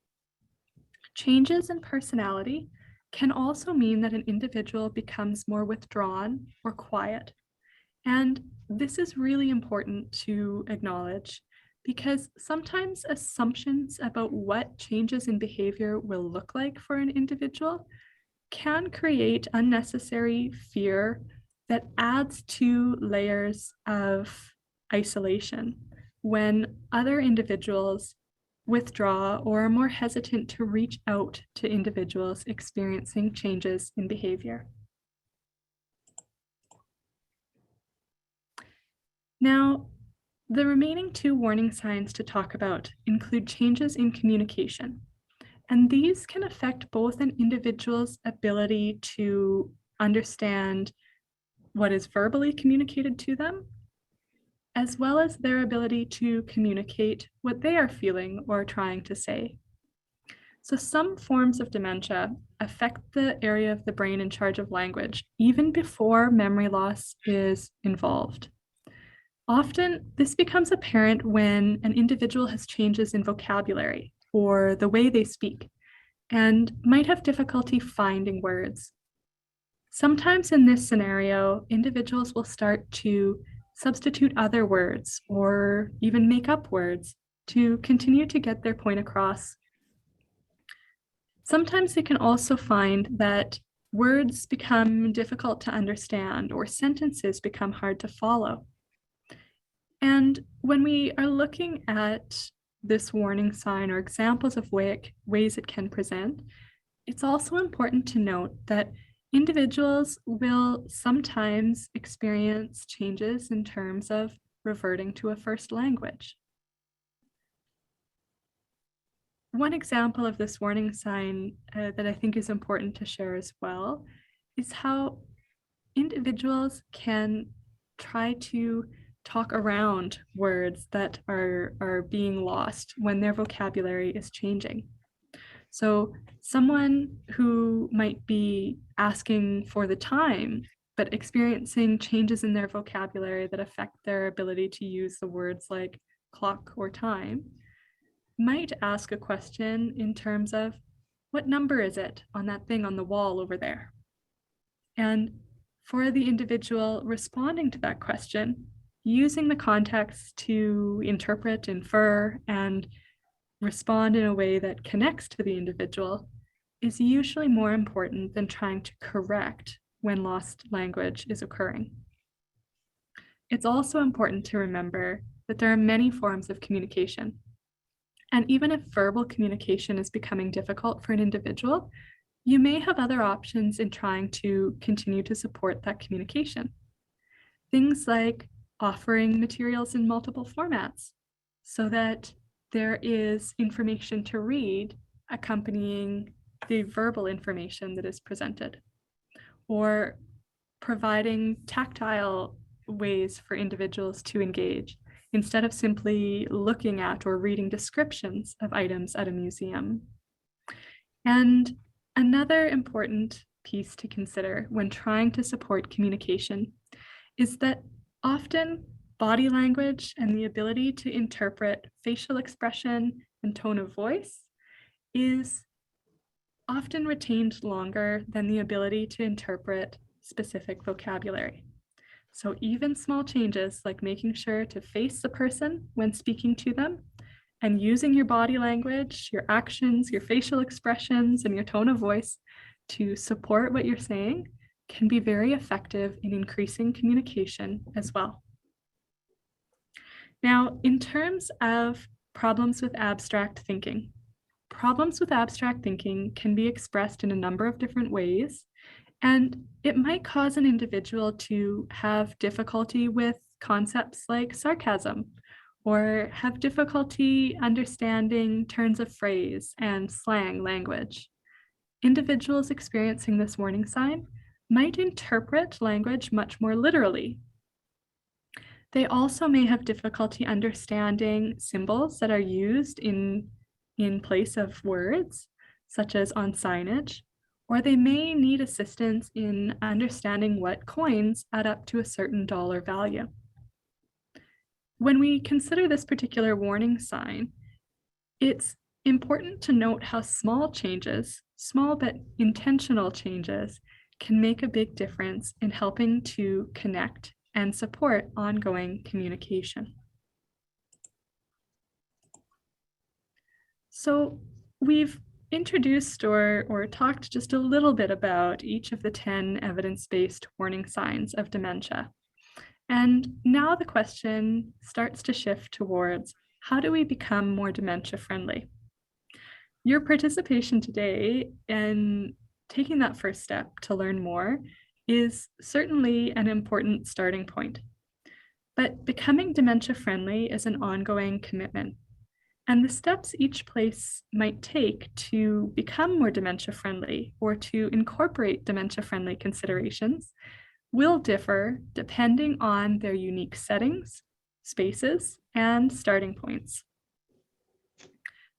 Changes in personality can also mean that an individual becomes more withdrawn or quiet. And this is really important to acknowledge because sometimes assumptions about what changes in behavior will look like for an individual can create unnecessary fear that adds to layers of isolation when other individuals withdraw or are more hesitant to reach out to individuals experiencing changes in behavior. Now, the remaining two warning signs to talk about include changes in communication, and these can affect both an individual's ability to understand what is verbally communicated to them, as well as their ability to communicate what they are feeling or trying to say. So some forms of dementia affect the area of the brain in charge of language, even before memory loss is involved. Often, this becomes apparent when an individual has changes in vocabulary or the way they speak and might have difficulty finding words. Sometimes in this scenario, individuals will start to substitute other words, or even make up words to continue to get their point across. Sometimes they can also find that words become difficult to understand or sentences become hard to follow. And when we are looking at this warning sign or examples of ways it can present, it's also important to note that individuals will sometimes experience changes in terms of reverting to a first language. One example of this warning sign that I think is important to share as well is how individuals can try to talk around words that are being lost when their vocabulary is changing. So someone who might be asking for the time, but experiencing changes in their vocabulary that affect their ability to use the words like clock or time, might ask a question in terms of, what number is it on that thing on the wall over there? And for the individual responding to that question, using the context to interpret, infer, and respond in a way that connects to the individual is usually more important than trying to correct when lost language is occurring. It's also important to remember that there are many forms of communication. And even if verbal communication is becoming difficult for an individual, you may have other options in trying to continue to support that communication. Things like offering materials in multiple formats so that there is information to read accompanying the verbal information that is presented, or providing tactile ways for individuals to engage instead of simply looking at or reading descriptions of items at a museum. And another important piece to consider when trying to support communication is that often body language and the ability to interpret facial expression and tone of voice is often retained longer than the ability to interpret specific vocabulary. So even small changes like making sure to face the person when speaking to them and using your body language, your actions, your facial expressions, and your tone of voice to support what you're saying can be very effective in increasing communication as well. Now, in terms of problems with abstract thinking can be expressed in a number of different ways, and it might cause an individual to have difficulty with concepts like sarcasm, or have difficulty understanding turns of phrase and slang language. Individuals experiencing this warning sign might interpret language much more literally. They also may have difficulty understanding symbols that are used in place of words, such as on signage, or they may need assistance in understanding what coins add up to a certain dollar value. When we consider this particular warning sign, it's important to note how small changes, small but intentional changes, can make a big difference in helping to connect and support ongoing communication. So we've introduced or talked just a little bit about each of the 10 evidence-based warning signs of dementia. And now the question starts to shift towards, how do we become more dementia-friendly? Your participation today in taking that first step to learn more is certainly an important starting point. But becoming dementia-friendly is an ongoing commitment. And the steps each place might take to become more dementia-friendly or to incorporate dementia-friendly considerations will differ depending on their unique settings, spaces, and starting points.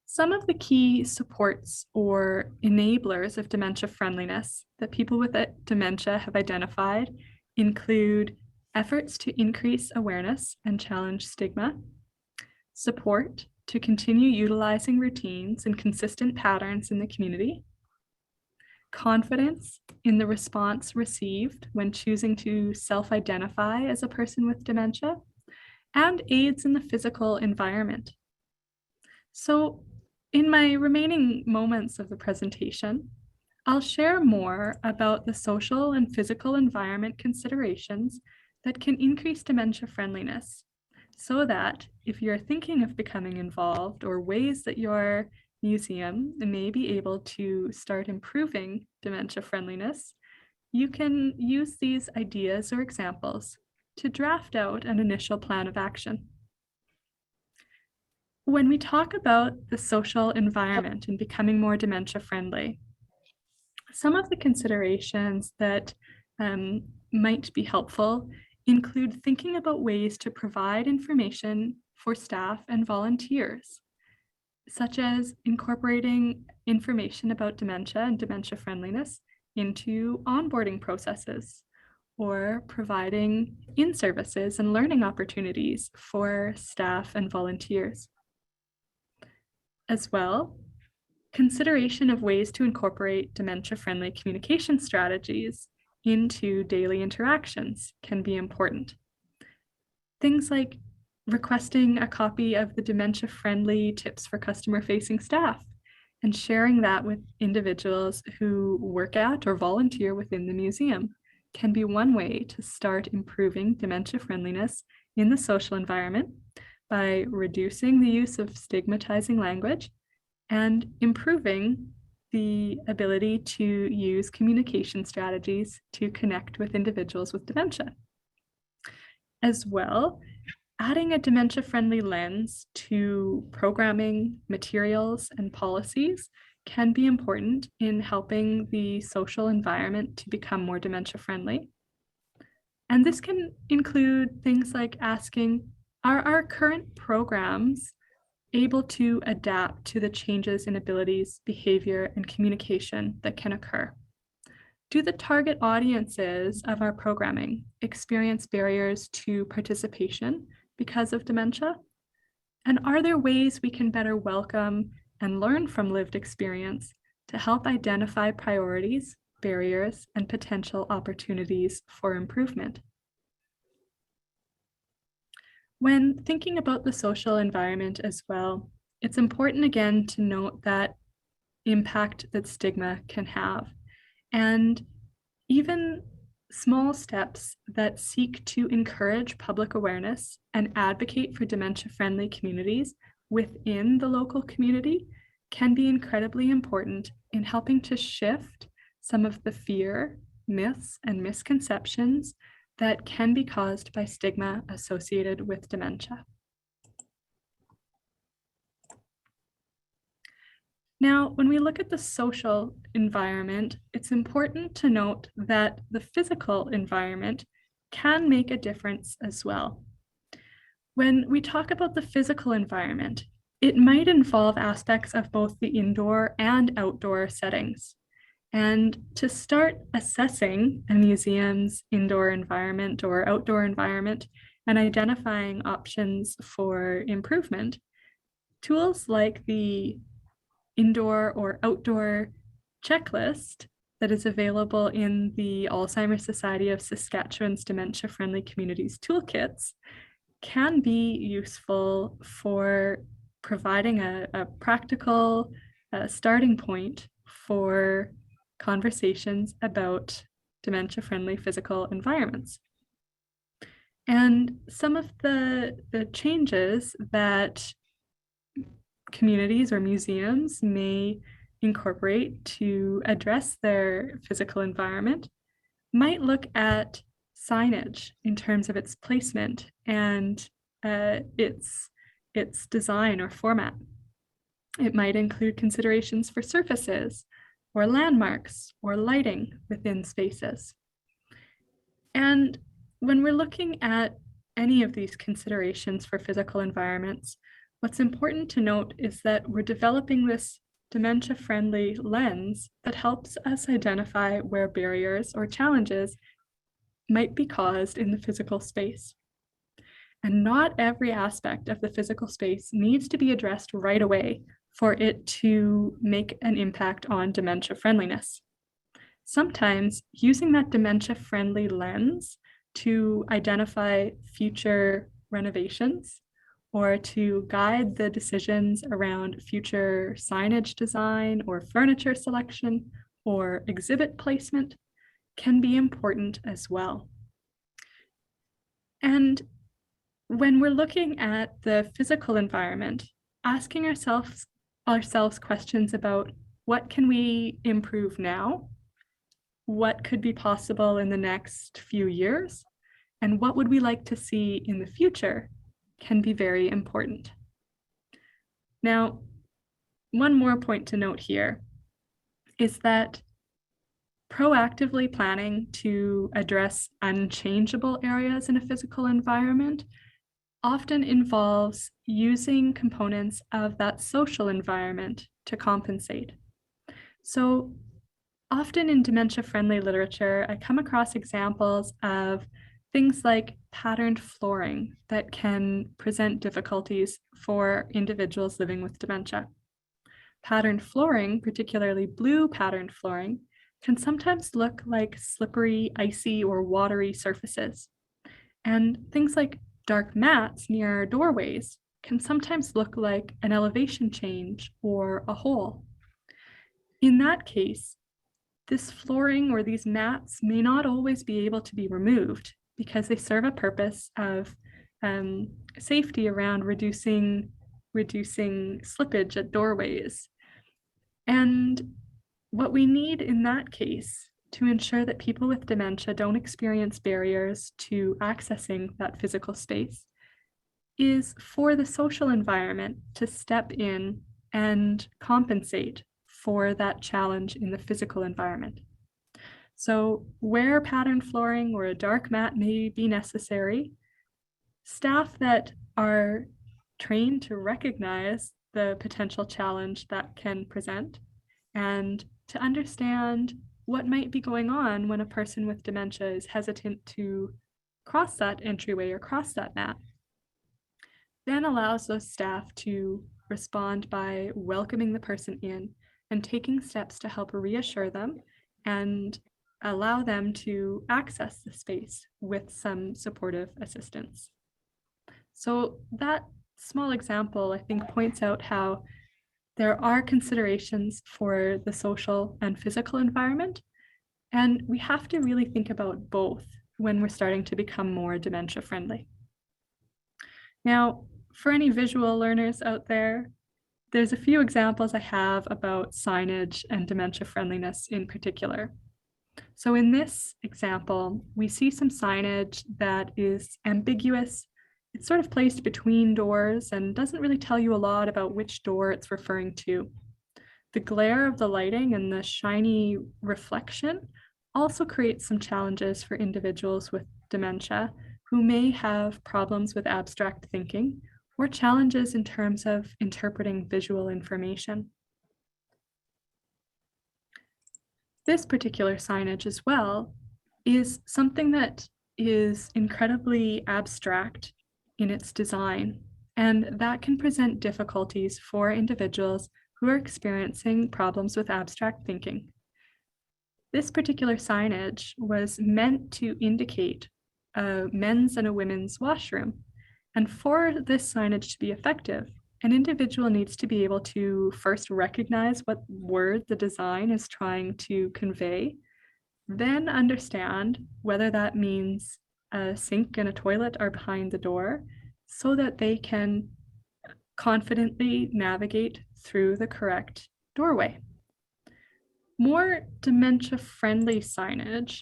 Some of the key supports or enablers of dementia friendliness that people with dementia have identified include efforts to increase awareness and challenge stigma, support to continue utilizing routines and consistent patterns in the community, confidence in the response received when choosing to self-identify as a person with dementia, and aids in the physical environment. So in my remaining moments of the presentation, I'll share more about the social and physical environment considerations that can increase dementia friendliness, so that if you're thinking of becoming involved or ways that your museum may be able to start improving dementia friendliness, you can use these ideas or examples to draft out an initial plan of action. When we talk about the social environment and becoming more dementia friendly, some of the considerations that might be helpful include thinking about ways to provide information for staff and volunteers, such as incorporating information about dementia and dementia friendliness into onboarding processes, or providing in-services and learning opportunities for staff and volunteers. As well, consideration of ways to incorporate dementia-friendly communication strategies into daily interactions can be important. Things like requesting a copy of the dementia-friendly tips for customer-facing staff and sharing that with individuals who work at or volunteer within the museum can be one way to start improving dementia friendliness in the social environment by reducing the use of stigmatizing language and improving the ability to use communication strategies to connect with individuals with dementia. As well, adding a dementia-friendly lens to programming, materials, and policies can be important in helping the social environment to become more dementia-friendly. And this can include things like asking, are our current programs able to adapt to the changes in abilities, behavior, and communication that can occur? Do the target audiences of our programming experience barriers to participation because of dementia? And are there ways we can better welcome and learn from lived experience to help identify priorities, barriers, and potential opportunities for improvement? When thinking about the social environment as well, it's important again to note that impact that stigma can have, and even small steps that seek to encourage public awareness and advocate for dementia-friendly communities within the local community can be incredibly important in helping to shift some of the fear, myths, and misconceptions that can be caused by stigma associated with dementia. Now, when we look at the social environment, it's important to note that the physical environment can make a difference as well. When we talk about the physical environment, it might involve aspects of both the indoor and outdoor settings. And to start assessing a museum's indoor environment or outdoor environment and identifying options for improvement, tools like the indoor or outdoor checklist that is available in the Alzheimer Society of Saskatchewan's Dementia Friendly Communities Toolkits can be useful for providing a practical starting point for conversations about dementia-friendly physical environments. And some of the changes that communities or museums may incorporate to address their physical environment might look at signage in terms of its placement and its design or format. It might include considerations for surfaces or landmarks or lighting within spaces. And when we're looking at any of these considerations for physical environments, what's important to note is that we're developing this dementia-friendly lens that helps us identify where barriers or challenges might be caused in the physical space. And not every aspect of the physical space needs to be addressed right away for it to make an impact on dementia friendliness. sometimes using that dementia-friendly lens to identify future renovations or to guide the decisions around future signage design or furniture selection or exhibit placement can be important as well. And when we're looking at the physical environment, asking ourselves questions about what can we improve now, what could be possible in the next few years, and what would we like to see in the future can be very important. Now, one more point to note here is that proactively planning to address unchangeable areas in a physical environment often involves using components of that social environment to compensate. So often in dementia-friendly literature, I come across examples of things like patterned flooring that can present difficulties for individuals living with dementia. Patterned flooring, particularly blue patterned flooring, can sometimes look like slippery, icy, or watery surfaces. And things like dark mats near doorways can sometimes look like an elevation change or a hole. In that case, this flooring or these mats may not always be able to be removed because they serve a purpose of safety around reducing slippage at doorways. And what we need in that case to ensure that people with dementia don't experience barriers to accessing that physical space is for the social environment to step in and compensate for that challenge in the physical environment. So where patterned flooring or a dark mat may be necessary, staff that are trained to recognize the potential challenge that can present and to understand what might be going on when a person with dementia is hesitant to cross that entryway or cross that mat, then allows those staff to respond by welcoming the person in and taking steps to help reassure them and allow them to access the space with some supportive assistance. So that small example, I think, points out how there are considerations for the social and physical environment, and we have to really think about both when we're starting to become more dementia friendly. Now, for any visual learners out there, there's a few examples I have about signage and dementia friendliness in particular. So in this example, we see some signage that is ambiguous. It's sort of placed between doors and doesn't really tell you a lot about which door it's referring to. The glare of the lighting and the shiny reflection also creates some challenges for individuals with dementia who may have problems with abstract thinking or challenges in terms of interpreting visual information. This particular signage as well is something that is incredibly abstract in its design, and that can present difficulties for individuals who are experiencing problems with abstract thinking. This particular signage was meant to indicate a men's and a women's washroom. And for this signage to be effective, an individual needs to be able to first recognize what word the design is trying to convey, then understand whether that means a sink and a toilet are behind the door so that they can confidently navigate through the correct doorway. More dementia-friendly signage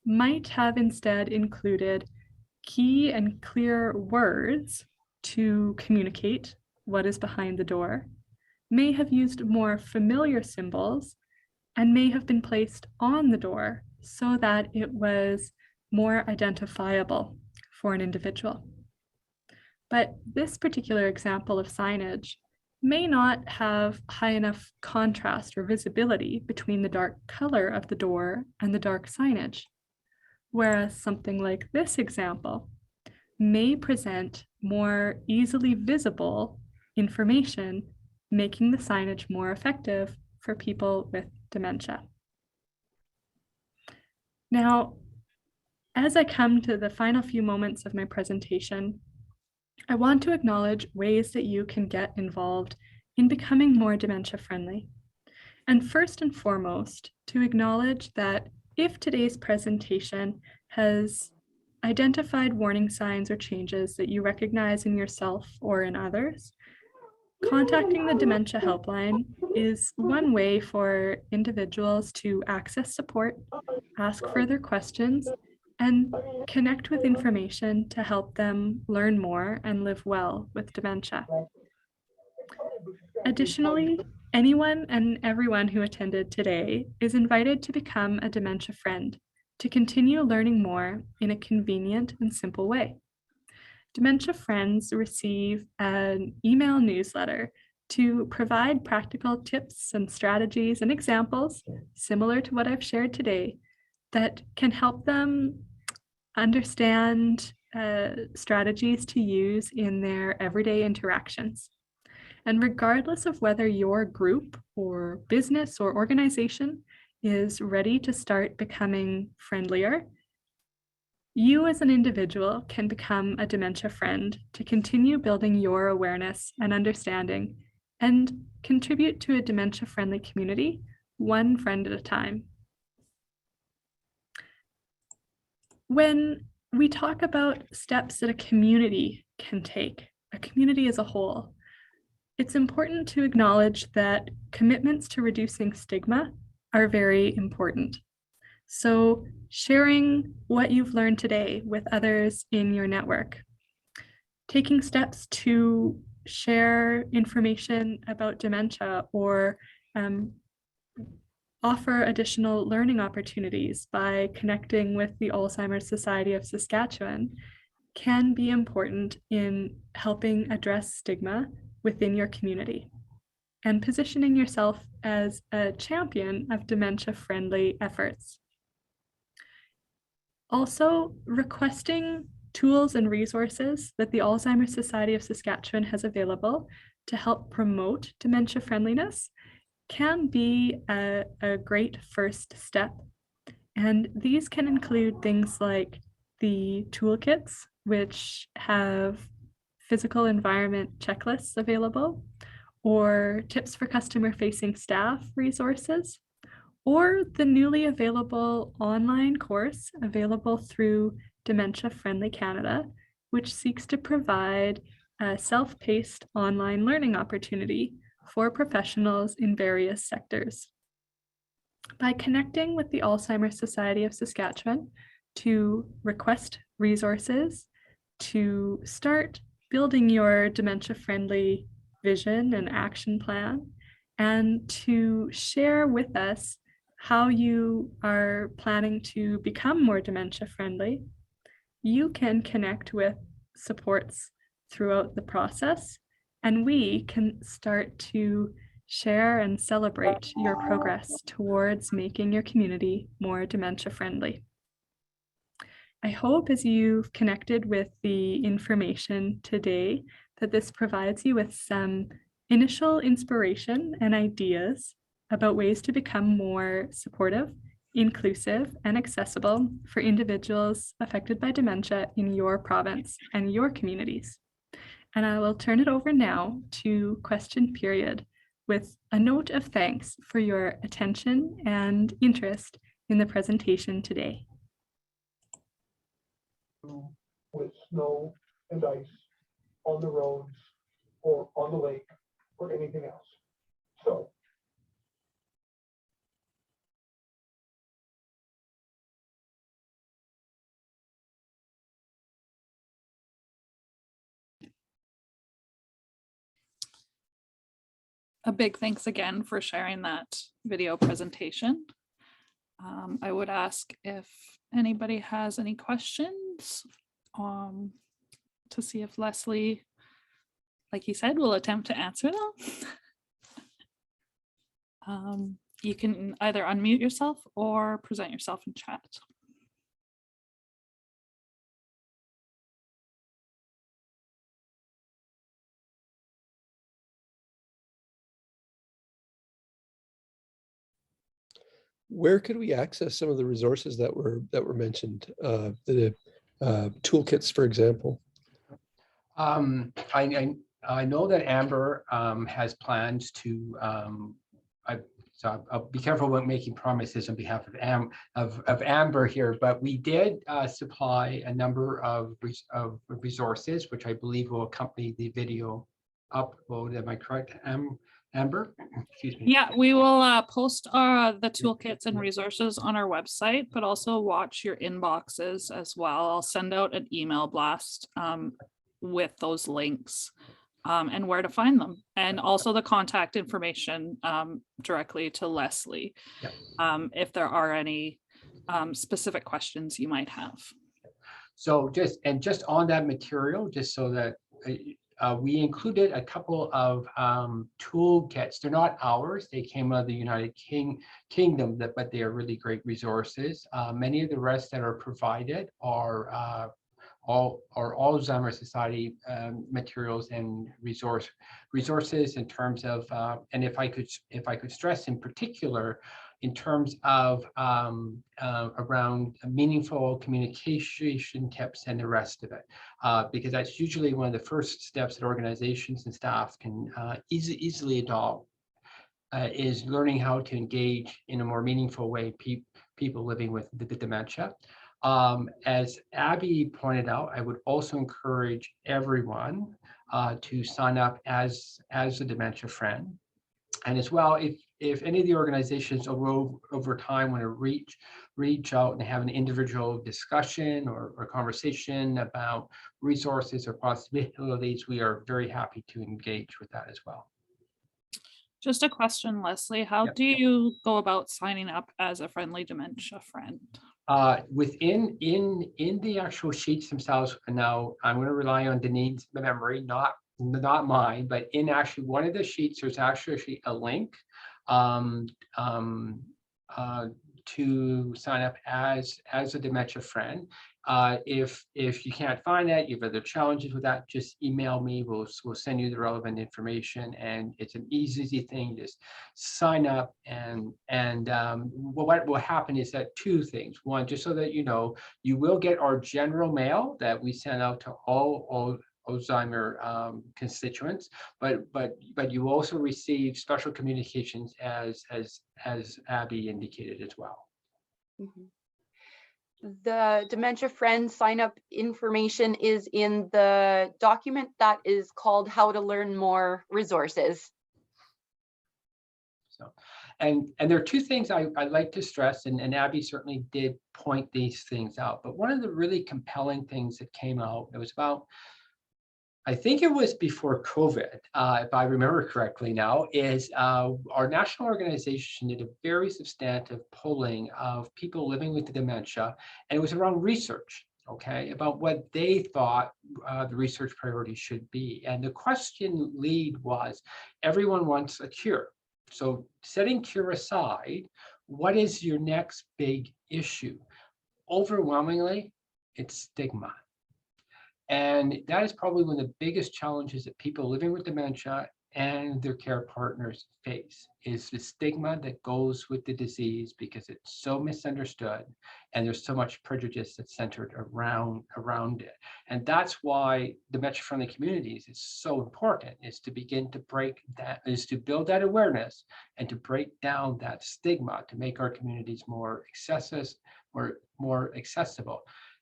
might have instead included key and clear words to communicate what is behind the door, may have used more familiar symbols, and may have been placed on the door so that it was more identifiable for an individual. But this particular example of signage may not have high enough contrast or visibility between the dark color of the door and the dark signage. Whereas something like this example may present more easily visible information, making the signage more effective for people with dementia. Now, as I come to the final few moments of my presentation, I want to acknowledge ways that you can get involved in becoming more dementia friendly. And first and foremost, to acknowledge that if today's presentation has identified warning signs or changes that you recognize in yourself or in others, contacting the Dementia Helpline is one way for individuals to access support, ask further questions, and connect with information to help them learn more and live well with dementia. Additionally, anyone and everyone who attended today is invited to become a dementia friend to continue learning more in a convenient and simple way. Dementia Friends receive an email newsletter to provide practical tips and strategies and examples similar to what I've shared today that can help them understand strategies to use in their everyday interactions. And regardless of whether your group or business or organization is ready to start becoming friendlier, you as an individual can become a dementia friend to continue building your awareness and understanding and contribute to a dementia-friendly community, one friend at a time. When we talk about steps that a community can take, a community as a whole, it's important to acknowledge that commitments to reducing stigma are very important. So sharing what you've learned today with others in your network, taking steps to share information about dementia or offer additional learning opportunities by connecting with the Alzheimer Society of Saskatchewan can be important in helping address stigma within your community and positioning yourself as a champion of dementia-friendly efforts. Also, requesting tools and resources that the Alzheimer Society of Saskatchewan has available to help promote dementia friendliness can be a great first step. And these can include things like the toolkits, which have physical environment checklists available, or tips for customer-facing staff resources, or the newly available online course available through Dementia Friendly Canada, which seeks to provide a self-paced online learning opportunity for professionals in various sectors. By connecting with the Alzheimer Society of Saskatchewan to request resources, to start building your dementia-friendly vision and action plan, and to share with us how you are planning to become more dementia friendly, you can connect with supports throughout the process, and we can start to share and celebrate your progress towards making your community more dementia friendly. I hope as you've connected with the information today that this provides you with some initial inspiration and ideas about ways to become more supportive, inclusive, and accessible for individuals affected by dementia in your province and your communities. And I will turn it over now to question period with a note of thanks for your attention and interest in the presentation today. With snow and ice on the roads or on the lake or anything else. So A big thanks again for sharing that video presentation. I would ask if anybody has any questions to see if Leslie, like he said, will attempt to answer them. You can either unmute yourself or present yourself in chat. Where could we access some of the resources that were mentioned? The toolkits, for example. I know that Amber has plans to. So I'll be careful about making promises on behalf of Amber here, but we did supply a number of resources, which I believe will accompany the video upload. Am I correct, Amber? Excuse me. Yeah, we will post the toolkits and resources on our website, but also watch your inboxes as well. I'll send out an email blast with those links and where to find them, and also the contact information directly to Leslie if there are any specific questions you might have. So just on that material, just so that we included a couple of toolkits. They're not ours. They came out of the United Kingdom, but they are really great resources. Many of the rest that are provided are Alzheimer Society materials and resources in terms of, and if I could stress in particular, in terms of around meaningful communication tips and the rest of it, because that's usually one of the first steps that organizations and staff can easily adopt, is learning how to engage in a more meaningful way people living with the dementia. As Abby pointed out, I would also encourage everyone to sign up as a dementia friend. And as well, if any of the organizations over time want to reach out and have an individual discussion or conversation about resources or possibilities, we are very happy to engage with that as well. Just a question, Leslie, how do you go about signing up as a friendly dementia friend? Within the actual sheets themselves, now I'm going to rely on Denise's memory, not mine, but in actually one of the sheets, there's actually a link to sign up as a dementia friend. If you can't find that, you have other challenges with that, just email me. We'll send you the relevant information, and it's an easy thing. Just sign up, and what will happen is that two things. One, just so that you know, you will get our general mail that we send out to all Alzheimer constituents, but you also receive special communications as Abby indicated as well. Mm-hmm. The Dementia Friends sign up information is in the document that is called How to Learn More Resources. So, and there are two things I'd like to stress, and Abby certainly did point these things out, but one of the really compelling things that came out, it was about, I think it was before COVID, if I remember correctly now, is our national organization did a very substantive polling of people living with the dementia, and it was around research, okay, about what they thought the research priorities should be. And the question lead was, everyone wants a cure. So setting cure aside, what is your next big issue? Overwhelmingly, it's stigma. And that is probably one of the biggest challenges that people living with dementia and their care partners face, is the stigma that goes with the disease, because it's so misunderstood and there's so much prejudice that's centered around it. And that's why dementia-friendly communities is so important, is to begin to break that, is to build that awareness and to break down that stigma to make our communities more accessible.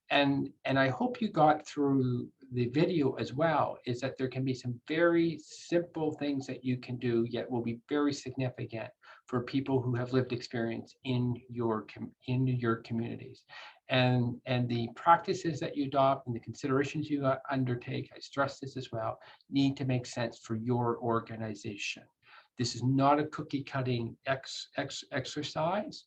And I hope you got through the video as well, is that there can be some very simple things that you can do, yet will be very significant for people who have lived experience in your communities. And the practices that you adopt and the considerations you undertake, I stress this as well, need to make sense for your organization. This is not a cookie cutting exercise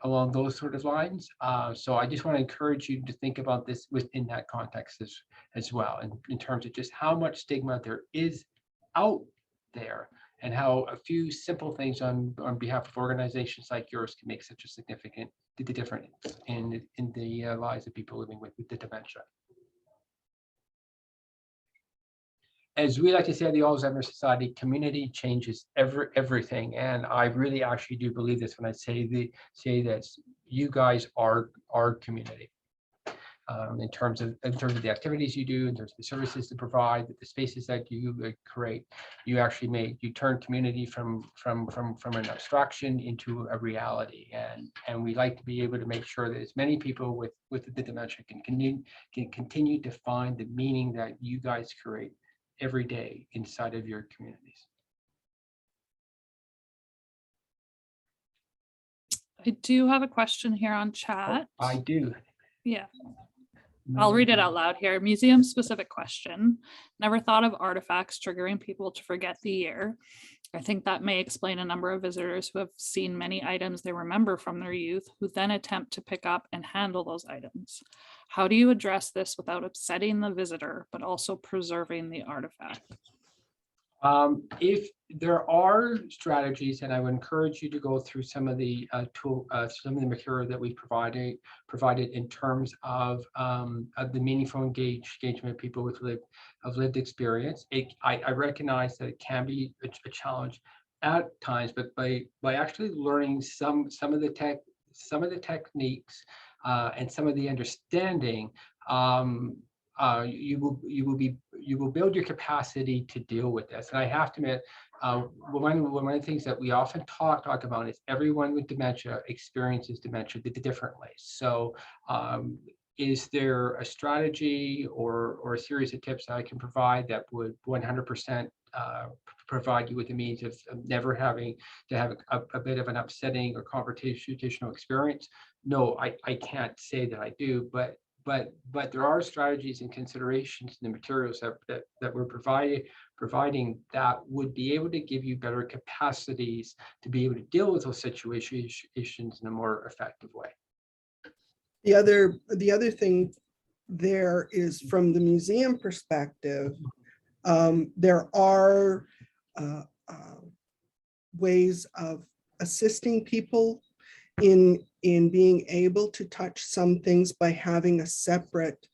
along those sort of lines. So I just want to encourage you to think about this within that context as well, in terms of just how much stigma there is out there, and how a few simple things on behalf of organizations like yours can make such a significant difference in the lives of people living with the dementia. as we like to say at the Alzheimer Society, community changes everything. And I really actually do believe this when I say that you guys are our community. In terms of the activities you do, in terms of the services to provide, the spaces that you create, you actually turn community from an abstraction into a reality. And we like to be able to make sure that as many people with the dementia can continue to find the meaning that you guys create every day inside of your communities. I do have a question here on chat. I do. Yeah. I'll read it out loud here. Museum specific question. Never thought of artifacts triggering people to forget the year. I think that may explain a number of visitors who have seen many items they remember from their youth, who then attempt to pick up and handle those items. How do you address this without upsetting the visitor, but also preserving the artifact? If there are strategies, and I would encourage you to go through some of the some of the material that we provided in terms of the meaningful engagement of people with lived experience. I recognize that it can be a challenge at times, but by actually learning some of the techniques and some of the understanding, you will build your capacity to deal with this. And I have to admit, one of the things that we often talk about is everyone with dementia experiences dementia differently. So is there a strategy or a series of tips that I can provide that would 100% provide you with the means of never having to have a bit of an upsetting or confrontational experience? No, I can't say that I do, but there are strategies and considerations in the materials that we're providing that would be able to give you better capacities to be able to deal with those situations in a more effective way. The other thing there is, from the museum perspective, there are ways of assisting people in being able to touch some things by having a separate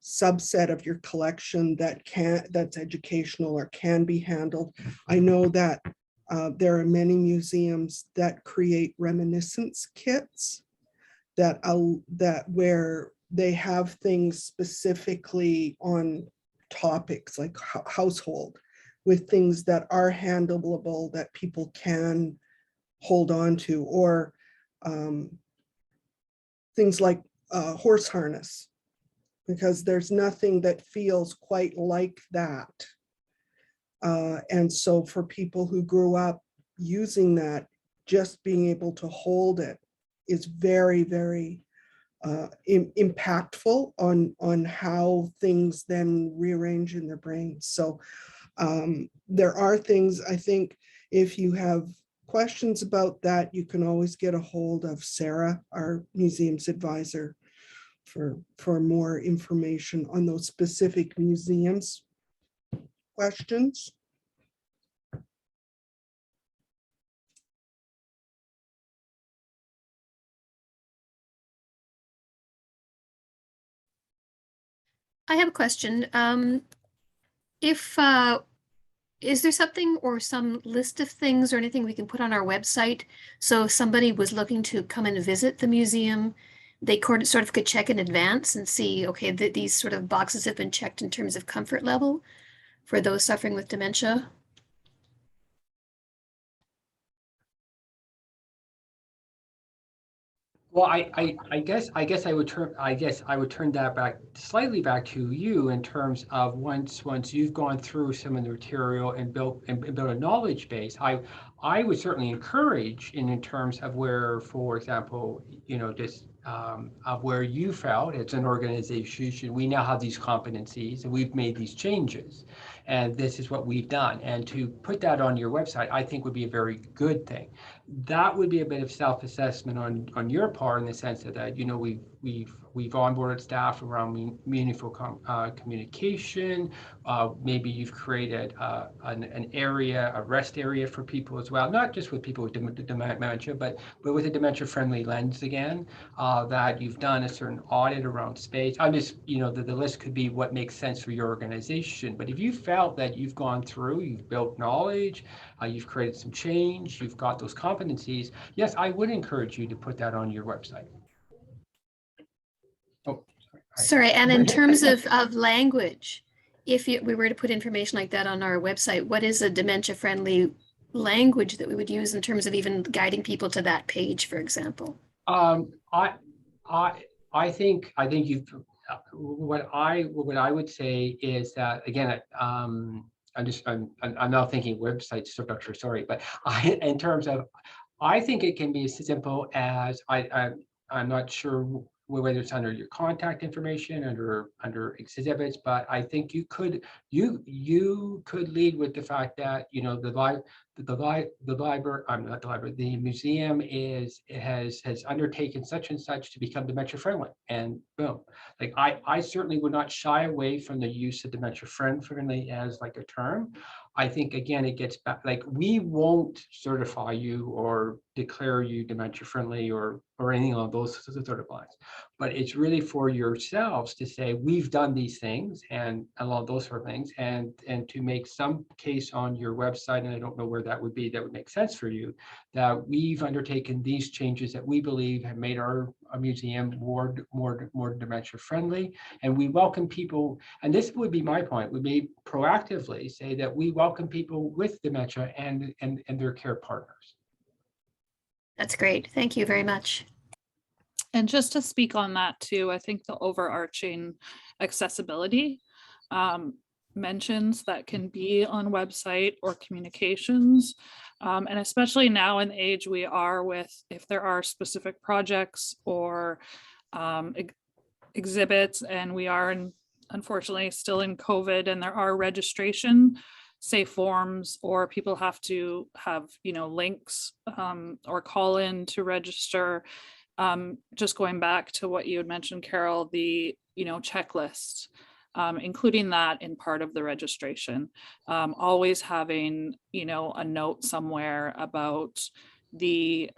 subset of your collection that's educational or can be handled. I know that there are many museums that create reminiscence kits that where they have things specifically on topics like household, with things that are handleable that people can hold on to, or things like horse harness, because there's nothing that feels quite like that. And so for people who grew up using that, just being able to hold it is very, very impactful on how things then rearrange in their brains. So there are things, I think, if you have questions about that, you can always get a hold of Sarah, our museum's advisor, for more information on those specific museums questions. I have a question. Is there something or some list of things or anything we can put on our website? So if somebody was looking to come and visit the museum, they sort of could check in advance and see, okay, these sort of boxes have been checked in terms of comfort level for those suffering with dementia. Well, I guess I would turn that slightly back to you in terms of once you've gone through some of the material and built a knowledge base. I would certainly encourage in terms of where, for example, just of where you felt as an organization, we now have these competencies and we've made these changes, and this is what we've done. And to put that on your website, I think would be a very good thing. That would be a bit of self-assessment on your part, in the sense that we've we've onboarded staff around meaningful communication. Maybe you've created an area, a rest area for people as well, not just with people with dementia, but with a dementia-friendly lens again, that you've done a certain audit around space. I'm just, the list could be what makes sense for your organization. But if you felt that you've gone through, you've built knowledge, you've created some change, you've got those competencies, yes, I would encourage you to put that on your website. Oh, sorry. And in terms of language, if we were to put information like that on our website, what is a dementia-friendly language that we would use in terms of even guiding people to that page, for example? I think you've. What I would say is that, again, I'm now thinking website structure. Sorry, but in terms of, I think it can be as simple as I'm not sure whether it's under your contact information, under exhibits, but I think you could lead with the fact that the museum has undertaken such and such to become dementia friendly, and boom. Like I certainly would not shy away from the use of dementia friendly as like a term. I think, again, it gets back, like, we won't certify you or declare you dementia friendly or anything along those sort of lines. But it's really for yourselves to say, we've done these things and along those sort of things, and to make some case on your website, and I don't know where that would be, that would make sense for you, that we've undertaken these changes that we believe have made our museum more dementia friendly. And we welcome people, and this would be my point, would be proactively say that we welcome people with dementia and their care partners. That's great. Thank you very much. And just to speak on that too, I think the overarching accessibility mentions that can be on website or communications. And especially now in the age we are with, if there are specific projects or exhibits, and we are unfortunately still in COVID, and there are registration, say, forms, or people have to have, links or call in to register. Just going back to what you had mentioned, Carol, the, checklist, including that in part of the registration, always having, a note somewhere about the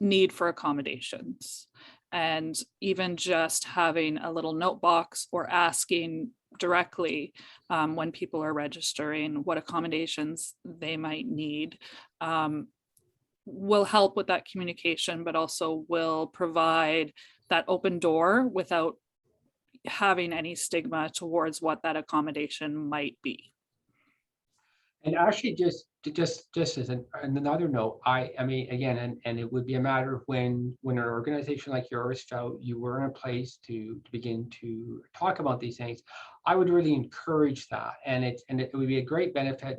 need for accommodations, and even just having a little note box or asking directly when people are registering what accommodations they might need, will help with that communication, but also will provide that open door without having any stigma towards what that accommodation might be. And actually, just as another note, I mean, again, and it would be a matter of when an organization like yours felt you were in a place to begin to talk about these things, I would really encourage that, and it would be a great benefit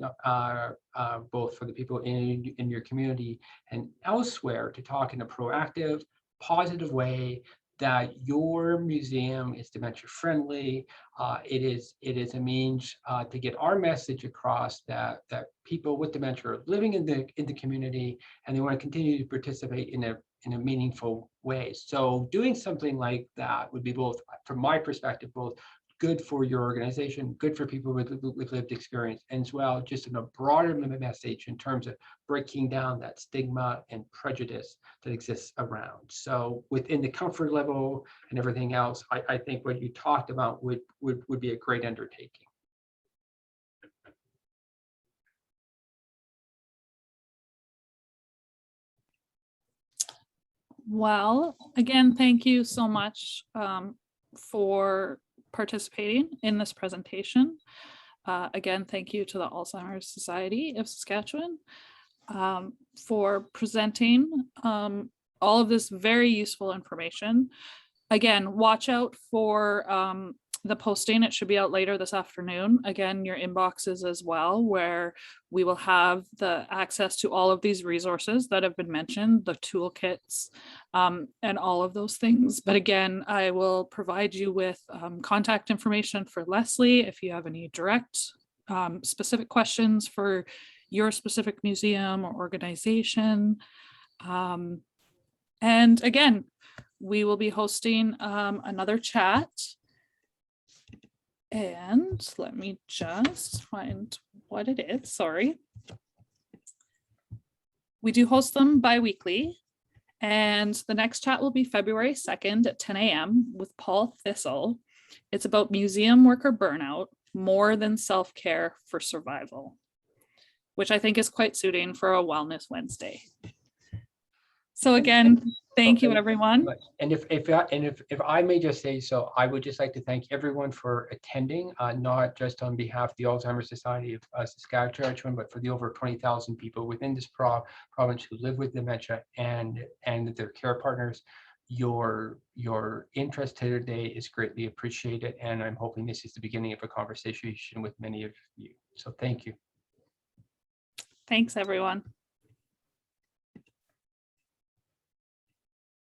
both for the people in your community and elsewhere to talk in a proactive, positive way, that your museum is dementia friendly. It is a means to get our message across that people with dementia are living in the community, and they want to continue to participate in a meaningful way. So doing something like that would be, both, from my perspective, both good for your organization, good for people with lived experience, and as well, just in a broader message in terms of breaking down that stigma and prejudice that exists around. So within the comfort level and everything else, I think what you talked about would be a great undertaking. Well, again, thank you so much for participating in this presentation. Again, thank you to the Alzheimer Society of Saskatchewan for presenting all of this very useful information. Again, watch out for the posting. It should be out later this afternoon. Again, your inboxes as well, where we will have the access to all of these resources that have been mentioned, the toolkits, and all of those things. But again, I will provide you with contact information for Leslie if you have any direct specific questions for your specific museum or organization. And again, we will be hosting another chat. And let me just find what it is, sorry. We do host them bi-weekly, and the next chat will be February 2nd at 10 a.m. with Paul Thistle. It's about museum worker burnout, more than self-care for survival, which I think is quite suiting for a Wellness Wednesday. So again, thank you, everyone. And if I may just say so, I would just like to thank everyone for attending, not just on behalf of the Alzheimer Society of Saskatchewan, but for the over 20,000 people within this province who live with dementia and their care partners. Your interest today is greatly appreciated, and I'm hoping this is the beginning of a conversation with many of you. So thank you. Thanks, everyone.